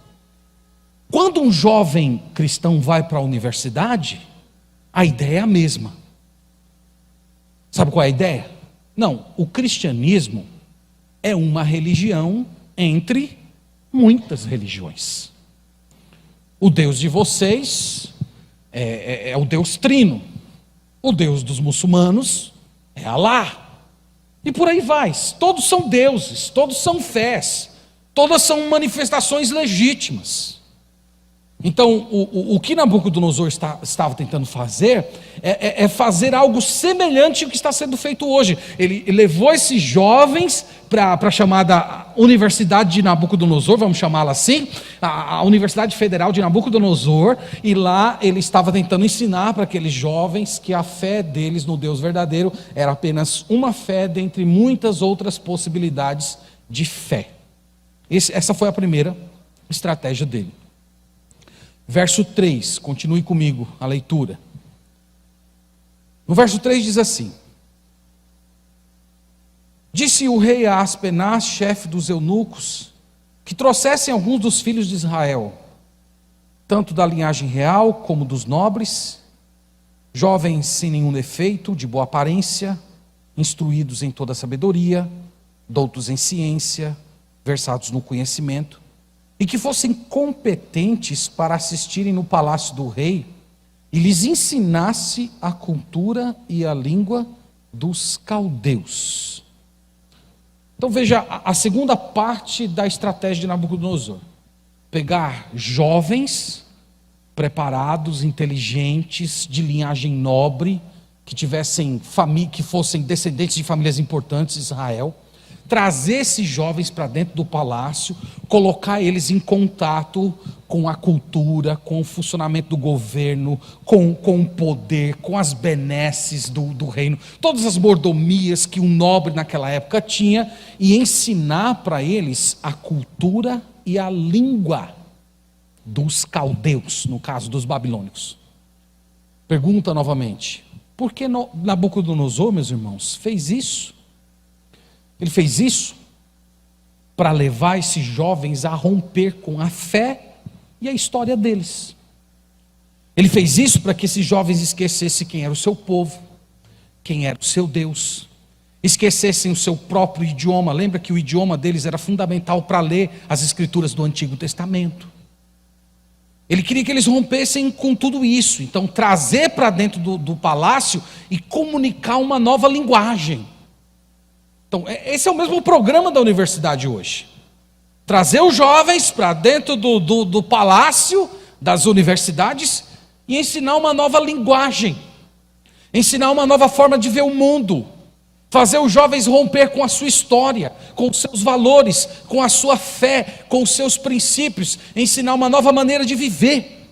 Quando um jovem cristão vai para a universidade, a ideia é a mesma. Sabe qual é a ideia? Não, o cristianismo é uma religião entre muitas religiões. O Deus de vocês é o Deus trino. O Deus dos muçulmanos é Alá. E por aí vai. Todos são deuses, todos são fés, todas são manifestações legítimas. Então, o que Nabucodonosor estava tentando fazer é fazer algo semelhante ao que está sendo feito hoje. Ele levou esses jovens para a chamada Universidade de Nabucodonosor, vamos chamá-la assim, a Universidade Federal de Nabucodonosor, e lá ele estava tentando ensinar para aqueles jovens que a fé deles no Deus verdadeiro era apenas uma fé dentre muitas outras possibilidades de fé. Essa foi a primeira estratégia dele. Verso 3, continue comigo a leitura. No verso 3 diz assim: disse o rei a Aspenaz, chefe dos eunucos, que trouxessem alguns dos filhos de Israel, tanto da linhagem real como dos nobres, jovens sem nenhum defeito, de boa aparência, instruídos em toda sabedoria, doutos em ciência, versados no conhecimento, e que fossem competentes para assistirem no palácio do rei e lhes ensinasse a cultura e a língua dos caldeus. Então veja a segunda parte da estratégia de Nabucodonosor: pegar jovens preparados, inteligentes, de linhagem nobre, que fossem descendentes de famílias importantes de Israel, trazer esses jovens para dentro do palácio, colocar eles em contato com a cultura, com o funcionamento do governo, com o poder, com as benesses do reino, todas as mordomias que um nobre naquela época tinha, e ensinar para eles a cultura e a língua dos caldeus, no caso dos babilônicos. Pergunta novamente: por que Nabucodonosor, meus irmãos, fez isso? Ele fez isso para levar esses jovens a romper com a fé e a história deles. Ele fez isso para que esses jovens esquecessem quem era o seu povo, quem era o seu Deus, esquecessem o seu próprio idioma. Lembra que o idioma deles era fundamental para ler as escrituras do Antigo Testamento. Ele queria que eles rompessem com tudo isso. Então, trazer para dentro do palácio e comunicar uma nova linguagem. Então, esse é o mesmo programa da universidade hoje. Trazer os jovens para dentro do palácio das universidades e ensinar uma nova linguagem, ensinar uma nova forma de ver o mundo, fazer os jovens romper com a sua história, com os seus valores, com a sua fé, com os seus princípios, ensinar uma nova maneira de viver.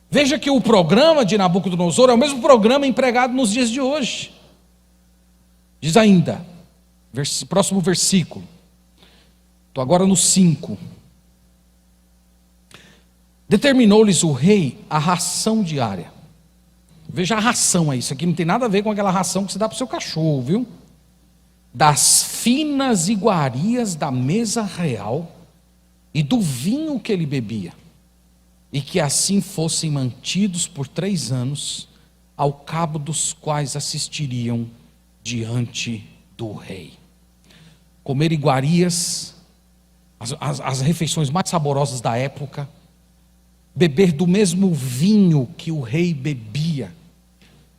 Veja que o programa de Nabucodonosor é o mesmo programa empregado nos dias de hoje. Diz ainda, próximo versículo, estou agora no 5. Determinou-lhes o rei a ração diária. Veja a ração aí, isso aqui não tem nada a ver com aquela ração que você dá para o seu cachorro, viu? Das finas iguarias da mesa real e do vinho que ele bebia, e que assim fossem mantidos por 3 anos, ao cabo dos quais assistiriam diante do rei. Comer iguarias, as refeições mais saborosas da época, beber do mesmo vinho que o rei bebia.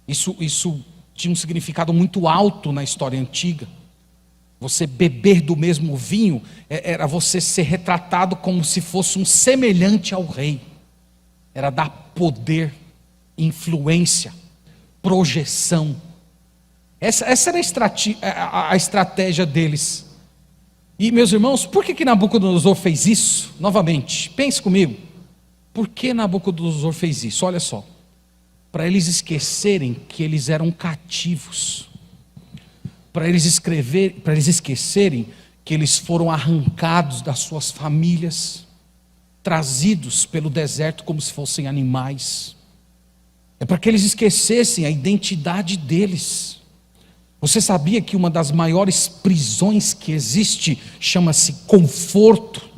Isso tinha um significado muito alto na história antiga. Você beber do mesmo vinho era você ser retratado como se fosse um semelhante ao rei. Era dar poder, influência, projeção. Essa era a estratégia deles. E, meus irmãos, por que Nabucodonosor fez isso? Novamente, pense comigo. Por que Nabucodonosor fez isso? Olha só. Para eles esquecerem que eles eram cativos. Para eles esquecerem que eles foram arrancados das suas famílias, trazidos pelo deserto como se fossem animais. É para que eles esquecessem a identidade deles. Você sabia que uma das maiores prisões que existe chama-se conforto?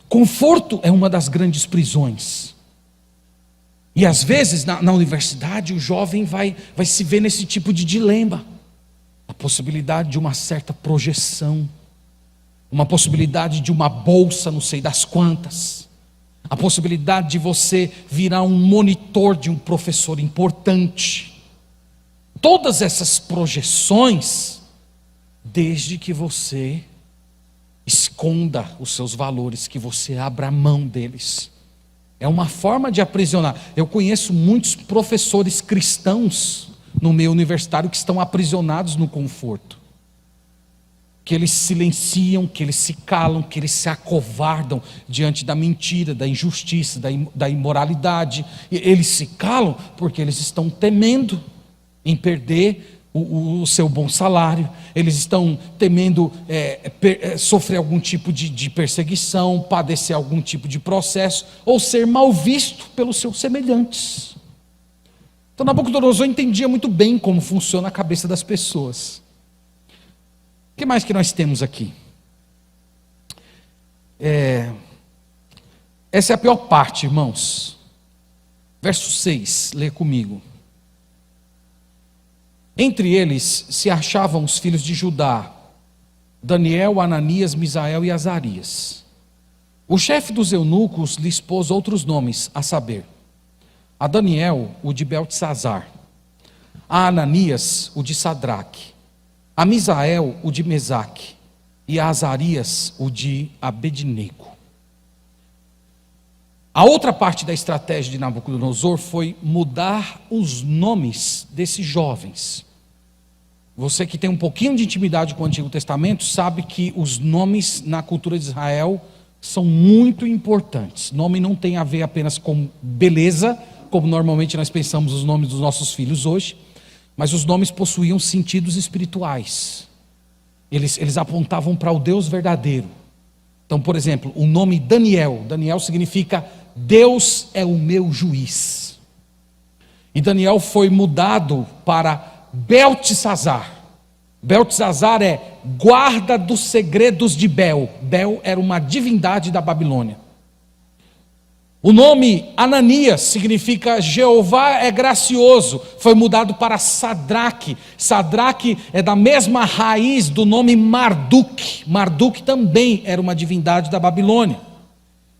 Conforto é uma das grandes prisões. E às vezes na universidade o jovem vai se ver nesse tipo de dilema. A possibilidade de uma certa projeção, uma possibilidade de uma bolsa não sei das quantas, a possibilidade de você virar um monitor de um professor importante. Todas essas projeções, desde que você esconda os seus valores, que você abra mão deles. É uma forma de aprisionar. Eu conheço muitos professores cristãos no meio universitário que estão aprisionados no conforto. Que eles silenciam, que eles se calam, que eles se acovardam diante da mentira, da injustiça, da imoralidade. E eles se calam porque eles estão temendo em perder o seu bom salário, eles estão temendo sofrer algum tipo de perseguição, padecer algum tipo de processo, ou ser mal visto pelos seus semelhantes. Então Nabucodonosor entendia muito bem como funciona a cabeça das pessoas. O que mais que nós temos aqui? Essa é a pior parte, irmãos. Verso 6, lê comigo. Entre eles se achavam os filhos de Judá, Daniel, Ananias, Misael e Azarias. O chefe dos eunucos lhes pôs outros nomes, a saber, a Daniel, o de Beltesazar, a Ananias, o de Sadraque, a Misael, o de Mesaque, e a Azarias, o de Abednego. A outra parte da estratégia de Nabucodonosor foi mudar os nomes desses jovens. Você que tem um pouquinho de intimidade com o Antigo Testamento sabe que os nomes na cultura de Israel são muito importantes. Nome não tem a ver apenas com beleza, como normalmente nós pensamos os nomes dos nossos filhos hoje, mas os nomes possuíam sentidos espirituais. Eles apontavam para o Deus verdadeiro. Então, por exemplo, o nome Daniel significa Deus é o meu juiz. E Daniel foi mudado para Beltesazar. Beltesazar é guarda dos segredos de Bel. Bel era uma divindade da Babilônia. O nome Ananias significa Jeová é gracioso. Foi mudado para Sadraque. Sadraque é da mesma raiz do nome Marduk. Marduk também era uma divindade da Babilônia.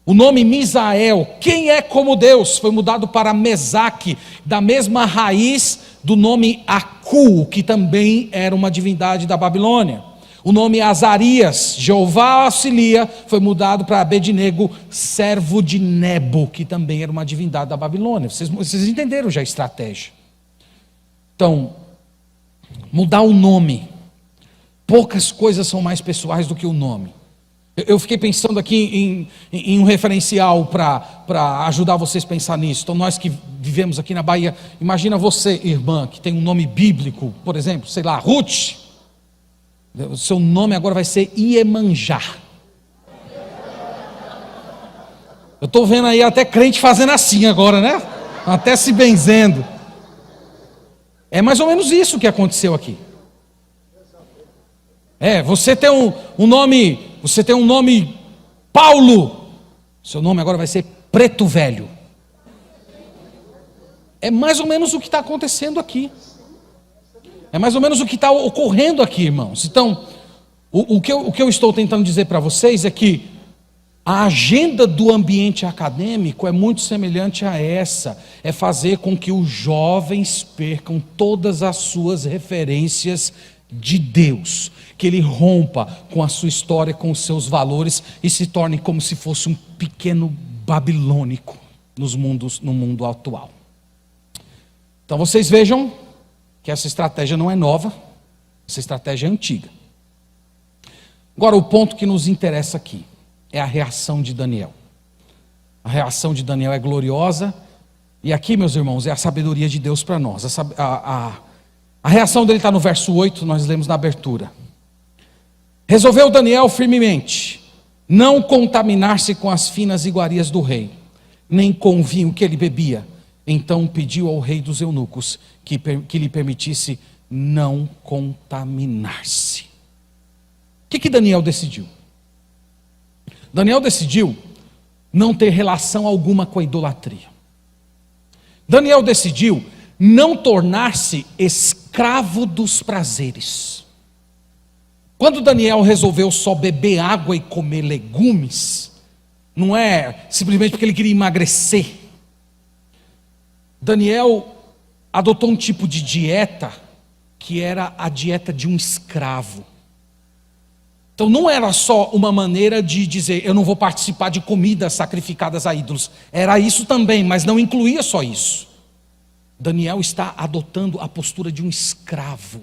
O nome Misael, quem é como Deus, foi mudado para Mesaque, da mesma raiz do nome Aku, que também era uma divindade da Babilônia. O nome Azarias, Jeová auxilia, foi mudado para Abednego, servo de Nebo, que também era uma divindade da Babilônia. Vocês entenderam já a estratégia. Então, mudar o nome. Poucas coisas são mais pessoais do que o nome. Eu fiquei pensando aqui em um referencial para ajudar vocês a pensar nisso. Então nós que vivemos aqui na Bahia, imagina você, irmã, que tem um nome bíblico, por exemplo, sei lá, Ruth. O seu nome agora vai ser Iemanjá. Eu estou vendo aí até crente fazendo assim agora, né? Até se benzendo. É mais ou menos isso que aconteceu aqui. Você tem um nome... Você tem um nome Paulo, seu nome agora vai ser Preto Velho. É mais ou menos o que está acontecendo aqui. É mais ou menos o que está ocorrendo aqui, irmãos. Então, o que eu estou tentando dizer para vocês é que a agenda do ambiente acadêmico é muito semelhante a essa. É fazer com que os jovens percam todas as suas referências de Deus, que ele rompa com a sua história, com os seus valores e se torne como se fosse um pequeno babilônico no mundo atual. Então vocês vejam que essa estratégia não é nova, essa estratégia é antiga. Agora o ponto que nos interessa aqui é a reação de Daniel. A reação de Daniel é gloriosa e aqui, meus irmãos, é a sabedoria de Deus para nós. A reação dele está no verso 8, nós lemos na abertura. Resolveu Daniel firmemente não contaminar-se com as finas iguarias do rei, nem com o vinho que ele bebia. Então pediu ao rei dos eunucos que lhe permitisse não contaminar-se. O que Daniel decidiu? Daniel decidiu não ter relação alguma com a idolatria. Daniel decidiu não tornar-se escravo dos prazeres. Quando Daniel resolveu só beber água e comer legumes, não é simplesmente porque ele queria emagrecer. Daniel adotou um tipo de dieta que era a dieta de um escravo. Então não era só uma maneira de dizer, eu não vou participar de comidas sacrificadas a ídolos. Era isso também, mas não incluía só isso. Daniel está adotando a postura de um escravo.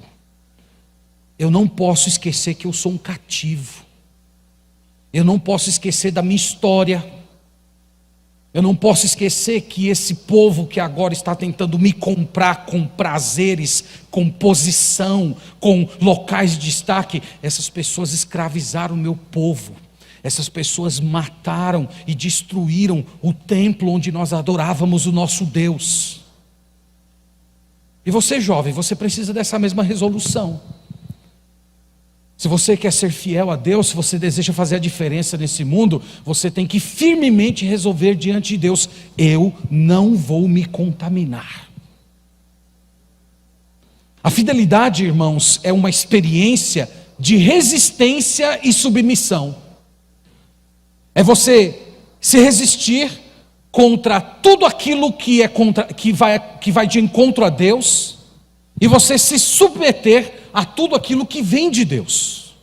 Eu não posso esquecer que eu sou um cativo. Eu não posso esquecer da minha história. Eu não posso esquecer que esse povo que agora está tentando me comprar com prazeres, com posição, com locais de destaque, essas pessoas escravizaram o meu povo. Essas pessoas mataram e destruíram o templo onde nós adorávamos o nosso Deus. E você, jovem, você precisa dessa mesma resolução. Se você quer ser fiel a Deus, se você deseja fazer a diferença nesse mundo, você tem que firmemente resolver diante de Deus: eu não vou me contaminar. A fidelidade, irmãos, é uma experiência de resistência e submissão. É você se resistir contra tudo aquilo que vai de encontro a Deus, e você se submeter a tudo aquilo que vem de Deus.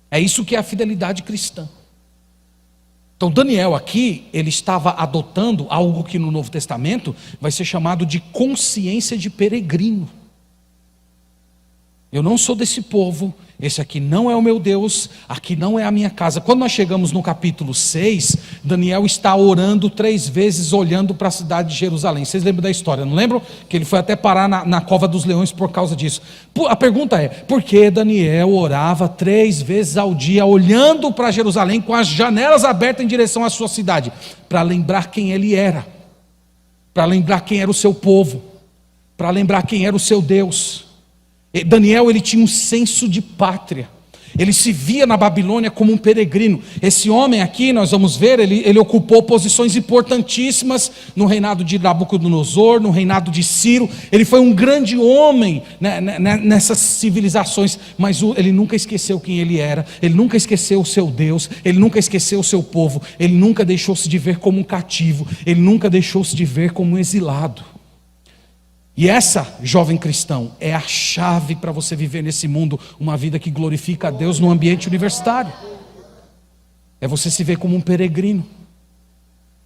É isso que é a fidelidade cristã. Então Daniel aqui, ele estava adotando algo que no Novo Testamento vai ser chamado de consciência de peregrino. Eu não sou desse povo, esse aqui não é o meu Deus, aqui não é a minha casa. Quando nós chegamos no capítulo 6, Daniel está orando 3 vezes, olhando para a cidade de Jerusalém. Vocês lembram da história, não lembram? Que ele foi até parar na cova dos leões por causa disso. A pergunta é, por que Daniel orava 3 vezes ao dia, olhando para Jerusalém, com as janelas abertas em direção à sua cidade? Para lembrar quem ele era, para lembrar quem era o seu povo, para lembrar quem era o seu Deus. Daniel, ele tinha um senso de pátria. Ele se via na Babilônia como um peregrino. Esse homem aqui, nós vamos ver, ele ocupou posições importantíssimas no reinado de Nabucodonosor, no reinado de Ciro. Ele foi um grande homem, né, nessas civilizações, mas ele nunca esqueceu quem ele era. Ele nunca esqueceu o seu Deus. Ele nunca esqueceu o seu povo. Ele nunca deixou-se de ver como um cativo. Ele nunca deixou-se de ver como um exilado. E essa, jovem cristão, é a chave para você viver nesse mundo uma vida que glorifica a Deus no ambiente universitário. É você se ver como um peregrino.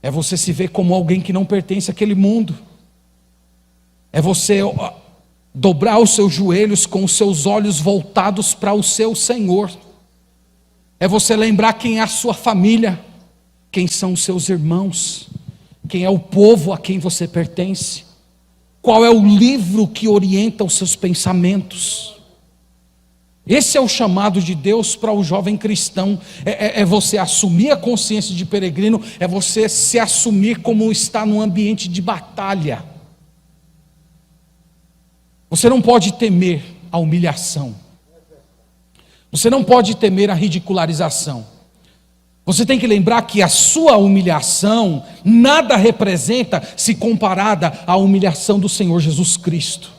É você se ver como alguém que não pertence àquele mundo. É você dobrar os seus joelhos com os seus olhos voltados para o seu Senhor. É você lembrar quem é a sua família, quem são os seus irmãos, quem é o povo a quem você pertence. Qual é o livro que orienta os seus pensamentos? Esse é o chamado de Deus para o jovem cristão. É você assumir a consciência de peregrino. É você se assumir como está num ambiente de batalha. Você não pode temer a humilhação. Você não pode temer a ridicularização. Você tem que lembrar que a sua humilhação nada representa se comparada à humilhação do Senhor Jesus Cristo.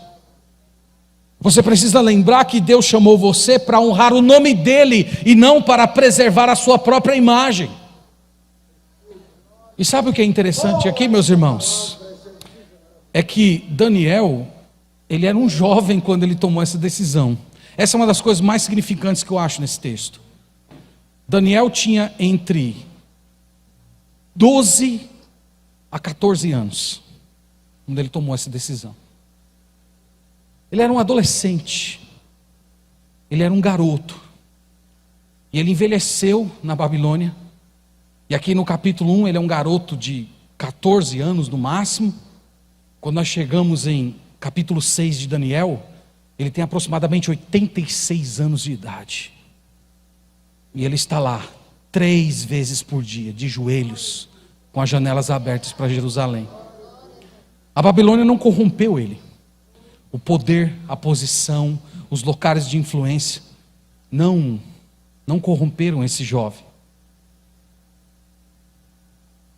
Você precisa lembrar que Deus chamou você para honrar o nome dEle e não para preservar a sua própria imagem. E sabe o que é interessante aqui, meus irmãos? É que Daniel, ele era um jovem quando ele tomou essa decisão. Essa é uma das coisas mais significantes que eu acho nesse texto. Daniel tinha entre 12 a 14 anos, quando ele tomou essa decisão. Ele era um adolescente, ele era um garoto, e ele envelheceu na Babilônia, e aqui no capítulo 1 ele é um garoto de 14 anos no máximo. Quando nós chegamos em capítulo 6 de Daniel, ele tem aproximadamente 86 anos de idade. E ele está lá, 3 vezes por dia, de joelhos, com as janelas abertas para Jerusalém. A Babilônia não corrompeu ele. O poder, a posição, os locais de influência não corromperam esse jovem.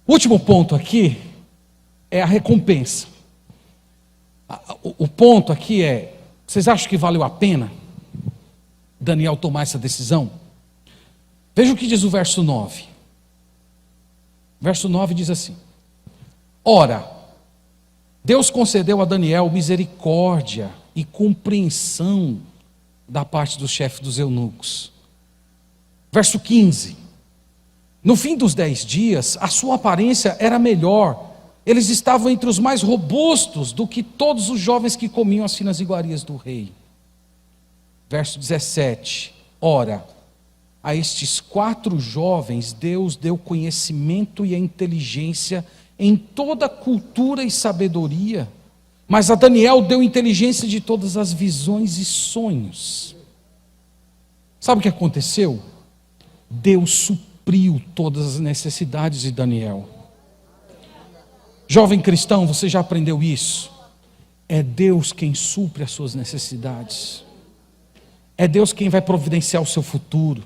O último ponto aqui é a recompensa. O ponto aqui é: vocês acham que valeu a pena Daniel tomar essa decisão? Veja o que diz o verso 9. Verso 9 diz assim: ora, Deus concedeu a Daniel misericórdia e compreensão da parte do chefe dos eunucos. Verso 15: no fim dos 10 dias, a sua aparência era melhor. Eles estavam entre os mais robustos do que todos os jovens que comiam assim nas iguarias do rei. Verso 17: ora, a estes 4 jovens Deus deu conhecimento e a inteligência em toda a cultura e sabedoria, mas a Daniel deu inteligência de todas as visões e sonhos. Sabe o que aconteceu? Deus supriu todas as necessidades de Daniel. Jovem cristão, você já aprendeu isso? É Deus quem supre as suas necessidades. É Deus quem vai providenciar o seu futuro.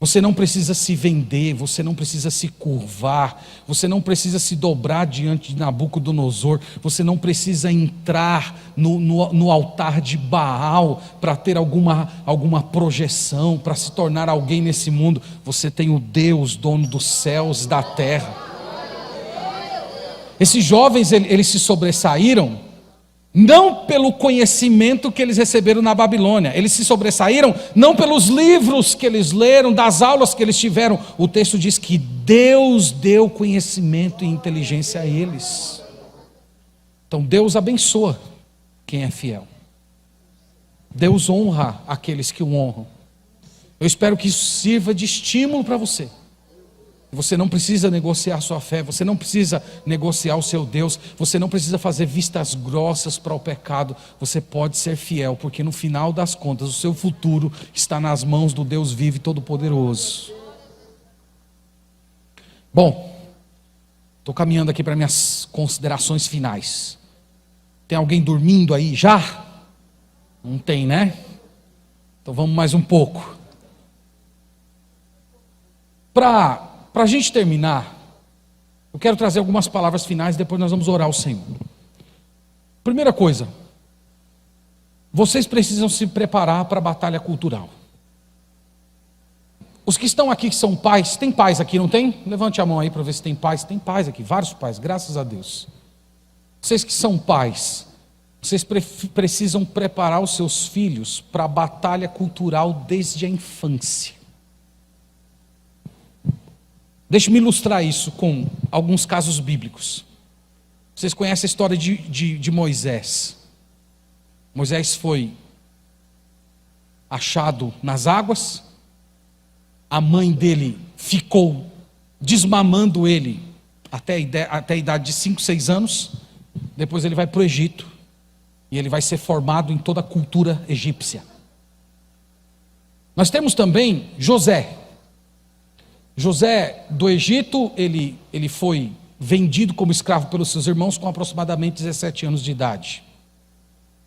Você não precisa se vender, você não precisa se curvar, você não precisa se dobrar diante de Nabucodonosor, você não precisa entrar no altar de Baal para ter alguma projeção, para se tornar alguém nesse mundo. Você tem o Deus, dono dos céus e da terra. Esses jovens, eles se sobressaíram, não pelo conhecimento que eles receberam na Babilônia. Eles se sobressaíram não pelos livros que eles leram, das aulas que eles tiveram. O texto diz que Deus deu conhecimento e inteligência a eles. Então Deus abençoa quem é fiel. Deus honra aqueles que o honram. Eu espero que isso sirva de estímulo para você. Você não precisa negociar a sua fé, você não precisa negociar o seu Deus, você não precisa fazer vistas grossas para o pecado. Você pode ser fiel, porque no final das contas o seu futuro está nas mãos do Deus vivo e todo-poderoso. Bom, estou caminhando aqui para minhas considerações finais. Tem alguém dormindo aí já? Não tem, né? Então vamos mais um pouco. Para a gente terminar, eu quero trazer algumas palavras finais, depois nós vamos orar ao Senhor. Primeira coisa, vocês precisam se preparar para a batalha cultural. Os que estão aqui que são pais, tem pais aqui, não tem? Levante a mão aí para ver se tem pais. Tem pais aqui, vários pais, graças a Deus. Vocês que são pais, vocês precisam preparar os seus filhos para a batalha cultural desde a infância. Deixe-me ilustrar isso com alguns casos bíblicos. Vocês conhecem a história de Moisés. Moisés foi achado nas águas. A mãe dele ficou desmamando ele até a idade de 5, 6 anos. Depois ele vai para o Egito. E ele vai ser formado em toda a cultura egípcia. Nós temos também José. José do Egito, ele foi vendido como escravo pelos seus irmãos com aproximadamente 17 anos de idade.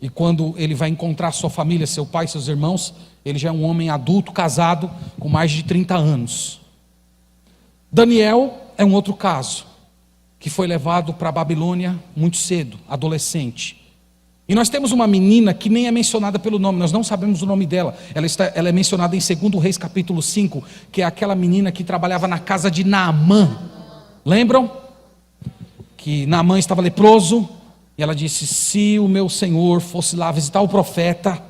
E quando ele vai encontrar sua família, seu pai, seus irmãos, ele já é um homem adulto, casado, com mais de 30 anos. Daniel é um outro caso, que foi levado para a Babilônia muito cedo, adolescente. E nós temos uma menina que nem é mencionada pelo nome, nós não sabemos o nome dela. Ela é mencionada em 2 Reis capítulo 5, que é aquela menina que trabalhava na casa de Naamã. Lembram? Que Naamã estava leproso, e ela disse: se o meu senhor fosse lá visitar o profeta,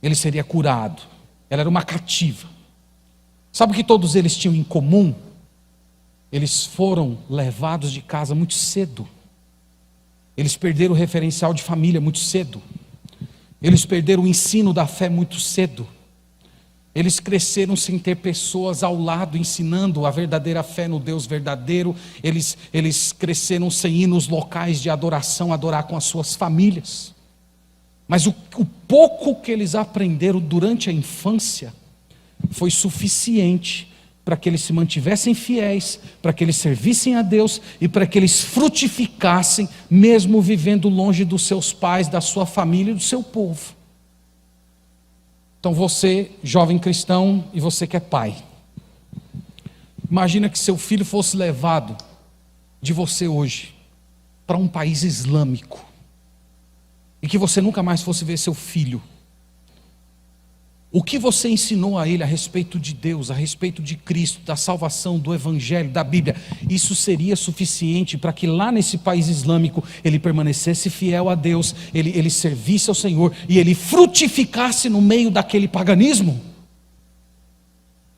ele seria curado. Ela era uma cativa. Sabe o que todos eles tinham em comum? Eles foram levados de casa muito cedo. Eles perderam o referencial de família muito cedo. Eles perderam o ensino da fé muito cedo. Eles cresceram sem ter pessoas ao lado ensinando a verdadeira fé no Deus verdadeiro. Eles cresceram sem ir nos locais de adoração, adorar com as suas famílias. Mas o pouco que eles aprenderam durante a infância foi suficiente para que eles se mantivessem fiéis, para que eles servissem a Deus e para que eles frutificassem, mesmo vivendo longe dos seus pais, da sua família e do seu povo. Então você, jovem cristão, e você que é pai, imagina que seu filho fosse levado de você hoje para um país islâmico e que você nunca mais fosse ver seu filho. O que você ensinou a ele a respeito de Deus, a respeito de Cristo, da salvação, do Evangelho, da Bíblia, isso seria suficiente para que lá nesse país islâmico ele permanecesse fiel a Deus, ele servisse ao Senhor e ele frutificasse no meio daquele paganismo?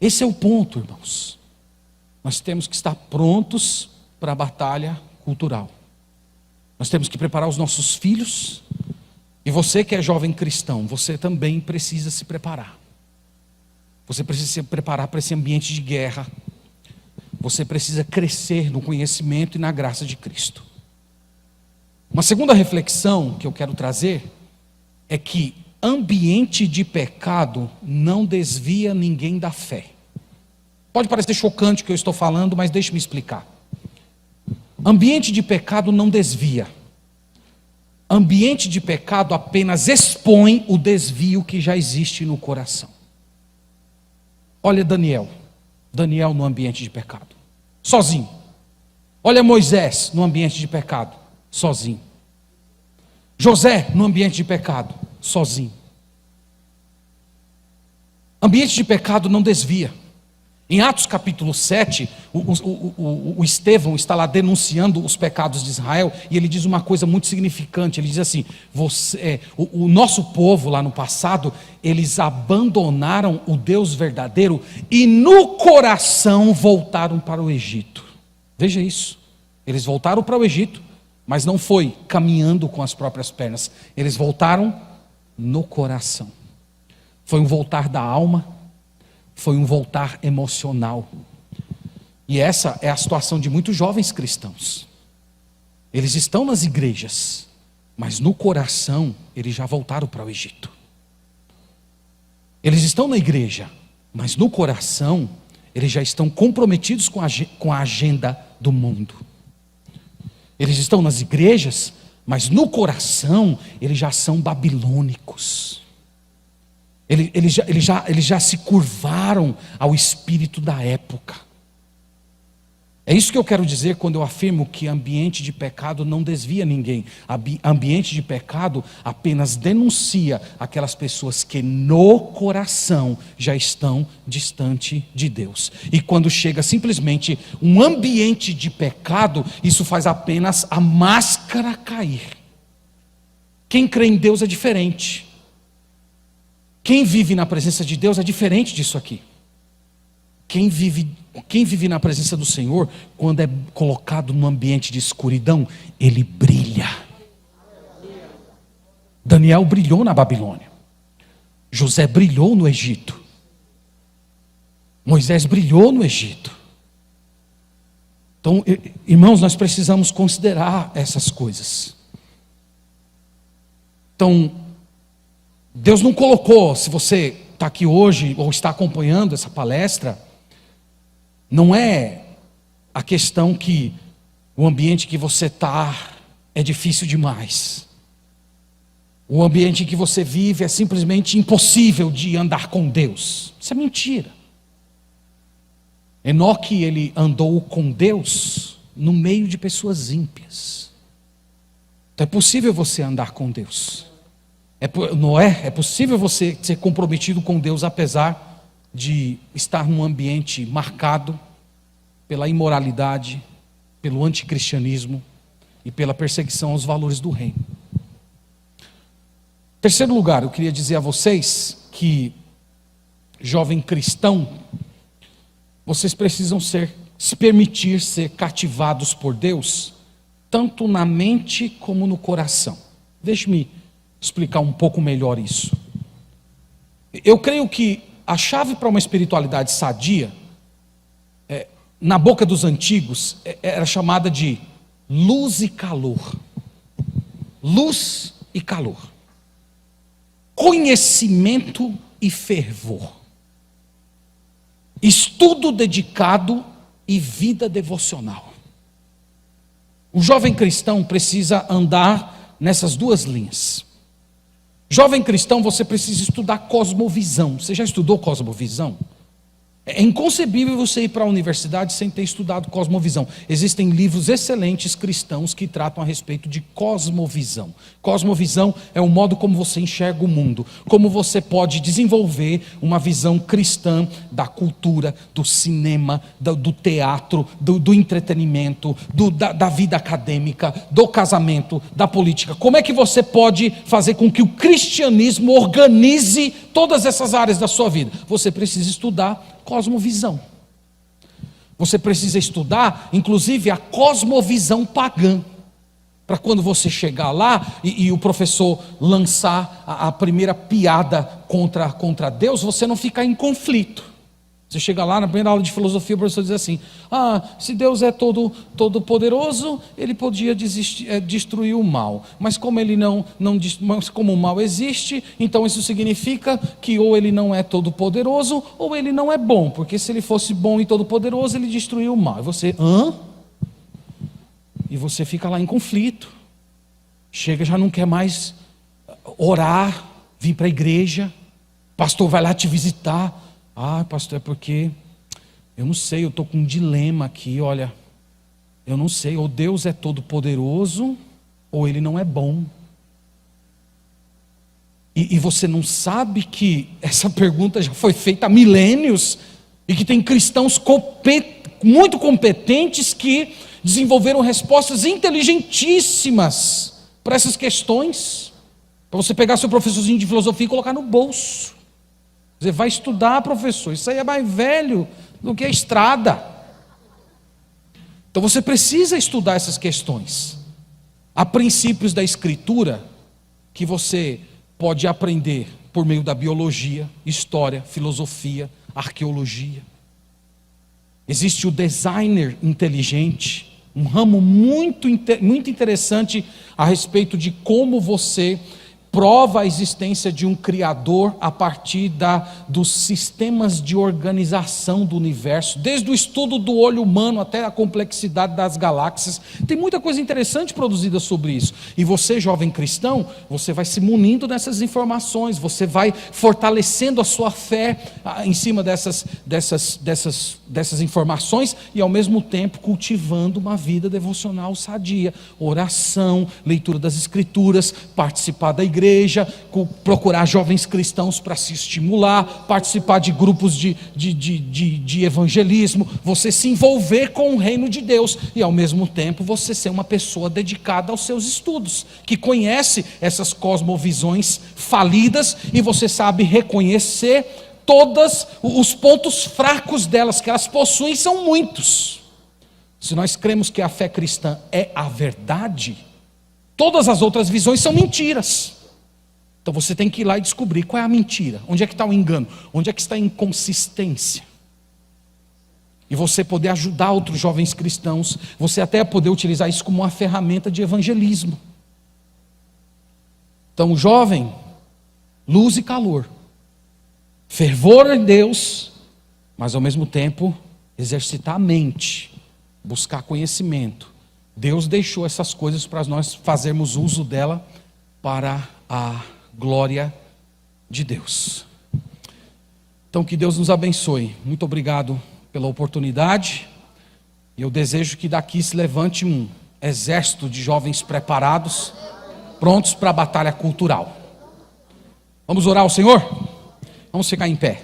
Esse é o ponto, irmãos. Nós temos que estar prontos para a batalha cultural. Nós temos que preparar os nossos filhos. E você que é jovem cristão, você também precisa se preparar. Você precisa se preparar para esse ambiente de guerra. Você precisa crescer no conhecimento e na graça de Cristo. Uma segunda reflexão que eu quero trazer é que ambiente de pecado não desvia ninguém da fé. Pode parecer chocante o que eu estou falando, mas deixe-me explicar. Ambiente de pecado não desvia. Ambiente de pecado apenas expõe o desvio que já existe no coração. Olha Daniel no ambiente de pecado, sozinho. Olha Moisés no ambiente de pecado, sozinho. José no ambiente de pecado, sozinho. Ambiente de pecado não desvia. Em Atos capítulo 7, o Estevão está lá denunciando os pecados de Israel, e ele diz uma coisa muito significante. Ele diz assim: o nosso povo lá no passado, eles abandonaram o Deus verdadeiro e no coração voltaram para o Egito. Veja isso, eles voltaram para o Egito, mas não foi caminhando com as próprias pernas, eles voltaram no coração. Foi um voltar da alma, foi um voltar emocional. E essa é a situação de muitos jovens cristãos. Eles estão nas igrejas, mas no coração eles já voltaram para o Egito. Eles estão na igreja, mas no coração eles já estão comprometidos com a agenda do mundo. Eles estão nas igrejas, mas no coração eles já são babilônicos. Eles já se curvaram ao espírito da época. É isso que eu quero dizer quando eu afirmo que ambiente de pecado não desvia ninguém. Ambiente de pecado apenas denuncia aquelas pessoas que no coração já estão distante de Deus. E quando chega simplesmente um ambiente de pecado, isso faz apenas a máscara cair. Quem crê em Deus é diferente. Quem vive na presença de Deus é diferente disso aqui. Quem vive na presença do Senhor, quando é colocado num ambiente de escuridão, ele brilha. Daniel brilhou na Babilônia. José brilhou no Egito. Moisés brilhou no Egito. Então, irmãos, nós precisamos considerar essas coisas. Então, Deus não colocou, se você está aqui hoje ou está acompanhando essa palestra, não é a questão que o ambiente que você está é difícil demais. O ambiente em que você vive é simplesmente impossível de andar com Deus. Isso é mentira. Enoque, ele andou com Deus no meio de pessoas ímpias. Então é possível você andar com Deus. É possível você ser comprometido com Deus apesar de estar num ambiente marcado pela imoralidade, pelo anticristianismo e pela perseguição aos valores do reino. Em terceiro lugar, eu queria dizer a vocês que, jovem cristão, vocês precisam se permitir ser cativados por Deus, tanto na mente como no coração. Deixe-me explicar um pouco melhor isso. Eu creio que a chave para uma espiritualidade sadia, na boca dos antigos, era chamada de luz e calor. Luz e calor. Conhecimento e fervor. estudo dedicado e vida devocional. O jovem cristão precisa andar nessas duas linhas. Jovem cristão, você precisa estudar cosmovisão. Você já estudou cosmovisão? É inconcebível você ir para a universidade sem ter estudado cosmovisão. Existem livros excelentes cristãos que tratam a respeito de cosmovisão. Cosmovisão é o modo como você enxerga o mundo, como você pode desenvolver uma visão cristã da cultura, do cinema, do teatro, do entretenimento, da vida acadêmica, do casamento, da política. Como é que você pode fazer com que o cristianismo organize todas essas áreas da sua vida? Você precisa estudar cosmovisão. Você precisa estudar, inclusive, a cosmovisão pagã, para quando você chegar lá e o professor lançar a primeira piada contra Deus, você não ficar em conflito. Você chega lá na primeira aula de filosofia, o professor diz assim: se Deus é todo poderoso, ele podia destruir o mal, mas como ele mas como o mal existe, então isso significa que ou ele não é todo poderoso ou ele não é bom, porque se ele fosse bom e todo poderoso, ele destruiu o mal. E você, E você fica lá em conflito. Chega, já não quer mais orar, vir para a igreja. O pastor vai lá te visitar. Pastor, é porque eu não sei, eu estou com um dilema aqui, olha. Eu não sei, ou Deus é todo poderoso ou ele não é bom. E você não sabe que essa pergunta já foi feita há milênios e que tem cristãos muito competentes que desenvolveram respostas inteligentíssimas para essas questões. Para você pegar seu professorzinho de filosofia e colocar no bolso. Você vai estudar, professor, isso aí é mais velho do que a estrada. Então você precisa estudar essas questões. Há princípios da Escritura que você pode aprender por meio da biologia, história, filosofia, arqueologia. Existe o designer inteligente, um ramo muito interessante a respeito de como você prova a existência de um Criador a partir dos sistemas de organização do universo, desde o estudo do olho humano até a complexidade das galáxias. Tem muita coisa interessante produzida sobre isso. E você, jovem cristão, você vai se munindo dessas informações, você vai fortalecendo a sua fé em cima dessas informações e ao mesmo tempo cultivando uma vida devocional sadia, oração, leitura das Escrituras, participar da igreja, procurar jovens cristãos para se estimular, participar de grupos de evangelismo, você se envolver com o reino de Deus e ao mesmo tempo você ser uma pessoa dedicada aos seus estudos, que conhece essas cosmovisões falidas e você sabe reconhecer todos os pontos fracos delas, que elas possuem, são muitos. Se nós cremos que a fé cristã é a verdade, todas as outras visões são mentiras. Então você tem que ir lá e descobrir qual é a mentira, onde é que está o engano, onde é que está a inconsistência. E você poder ajudar outros jovens cristãos, você até poder utilizar isso como uma ferramenta de evangelismo. Então o jovem, luz e calor, fervor em Deus, mas ao mesmo tempo exercitar a mente, buscar conhecimento. Deus deixou essas coisas para nós fazermos uso dela para a glória de Deus. Então que Deus nos abençoe. Muito obrigado pela oportunidade. E eu desejo que daqui se levante um exército de jovens preparados, prontos para a batalha cultural. Vamos orar ao Senhor? Vamos ficar em pé.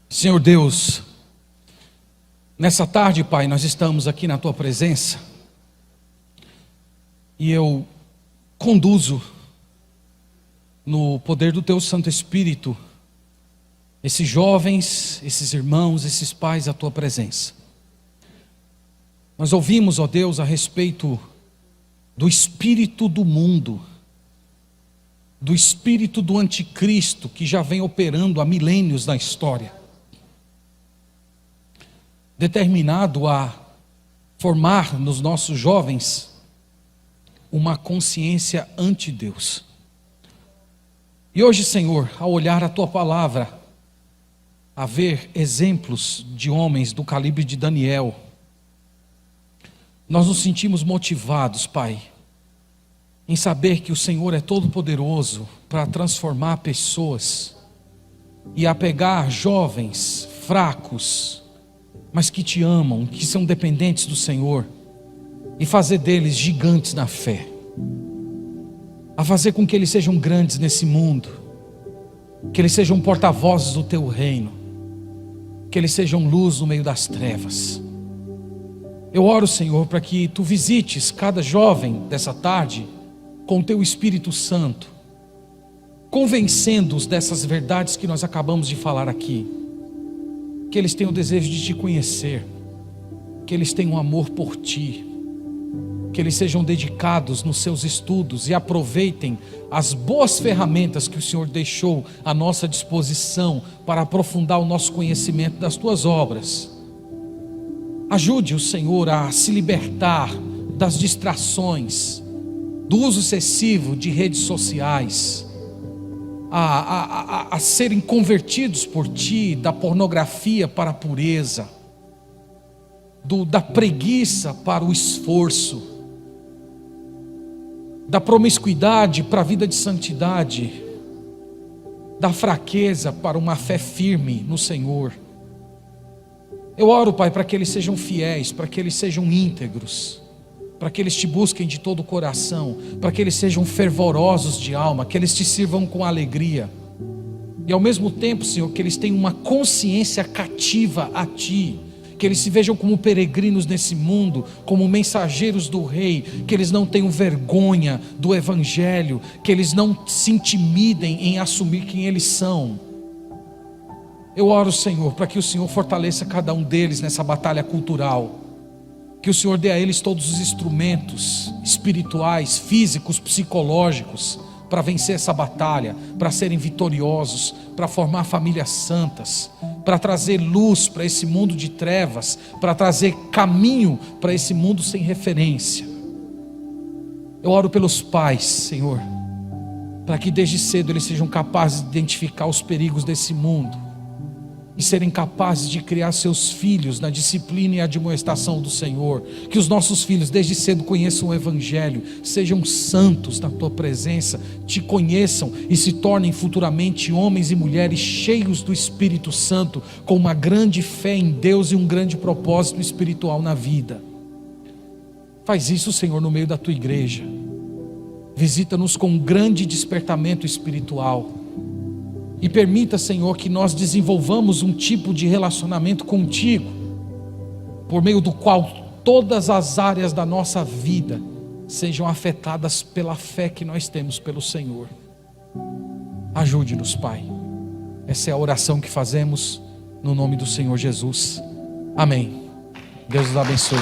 Senhor Deus, nessa tarde, Pai, nós estamos aqui na Tua presença e eu conduzo no poder do Teu Santo Espírito esses jovens, esses irmãos, esses pais à Tua presença. Nós ouvimos, ó Deus, a respeito do espírito do mundo, do espírito do anticristo que já vem operando há milênios na história, determinado a formar nos nossos jovens uma consciência ante Deus. E hoje, Senhor, ao olhar a Tua palavra, a ver exemplos de homens do calibre de Daniel, nós nos sentimos motivados, Pai, em saber que o Senhor é todo poderoso para transformar pessoas e a pegar jovens fracos, mas que Te amam, que são dependentes do Senhor, e fazer deles gigantes na fé, a fazer com que eles sejam grandes nesse mundo, que eles sejam porta-vozes do Teu reino, que eles sejam luz no meio das trevas. Eu oro, Senhor, para que Tu visites cada jovem dessa tarde com o Teu Espírito Santo, convencendo-os dessas verdades que nós acabamos de falar aqui, que eles tenham o desejo de Te conhecer, que eles tenham amor por Ti, que eles sejam dedicados nos seus estudos e aproveitem as boas ferramentas que o Senhor deixou à nossa disposição para aprofundar o nosso conhecimento das Tuas obras. Ajude o Senhor a se libertar das distrações, do uso excessivo de redes sociais, a serem convertidos por Ti, da pornografia para a pureza, da preguiça para o esforço, da promiscuidade para a vida de santidade, da fraqueza para uma fé firme no Senhor. Eu oro, Pai, para que eles sejam fiéis, para que eles sejam íntegros, para que eles Te busquem de todo o coração, para que eles sejam fervorosos de alma, que eles Te sirvam com alegria, e ao mesmo tempo, Senhor, que eles tenham uma consciência cativa a Ti, que eles se vejam como peregrinos nesse mundo, como mensageiros do Rei, que eles não tenham vergonha do Evangelho, que eles não se intimidem em assumir quem eles são. Eu oro, Senhor, para que o Senhor fortaleça cada um deles nessa batalha cultural, que o Senhor dê a eles todos os instrumentos espirituais, físicos, psicológicos, para vencer essa batalha, para serem vitoriosos, para formar famílias santas, para trazer luz para esse mundo de trevas, para trazer caminho para esse mundo sem referência. Eu oro pelos pais, Senhor, para que desde cedo eles sejam capazes de identificar os perigos desse mundo e serem capazes de criar seus filhos na disciplina e admoestação do Senhor. Que os nossos filhos desde cedo conheçam o Evangelho, sejam santos na Tua presença, Te conheçam e se tornem futuramente homens e mulheres cheios do Espírito Santo, com uma grande fé em Deus e um grande propósito espiritual na vida. Faz isso, Senhor, no meio da Tua igreja. Visita-nos com um grande despertamento espiritual. E permita, Senhor, que nós desenvolvamos um tipo de relacionamento contigo, por meio do qual todas as áreas da nossa vida sejam afetadas pela fé que nós temos pelo Senhor. Ajude-nos, Pai. Essa é a oração que fazemos no nome do Senhor Jesus. Amém. Deus os abençoe.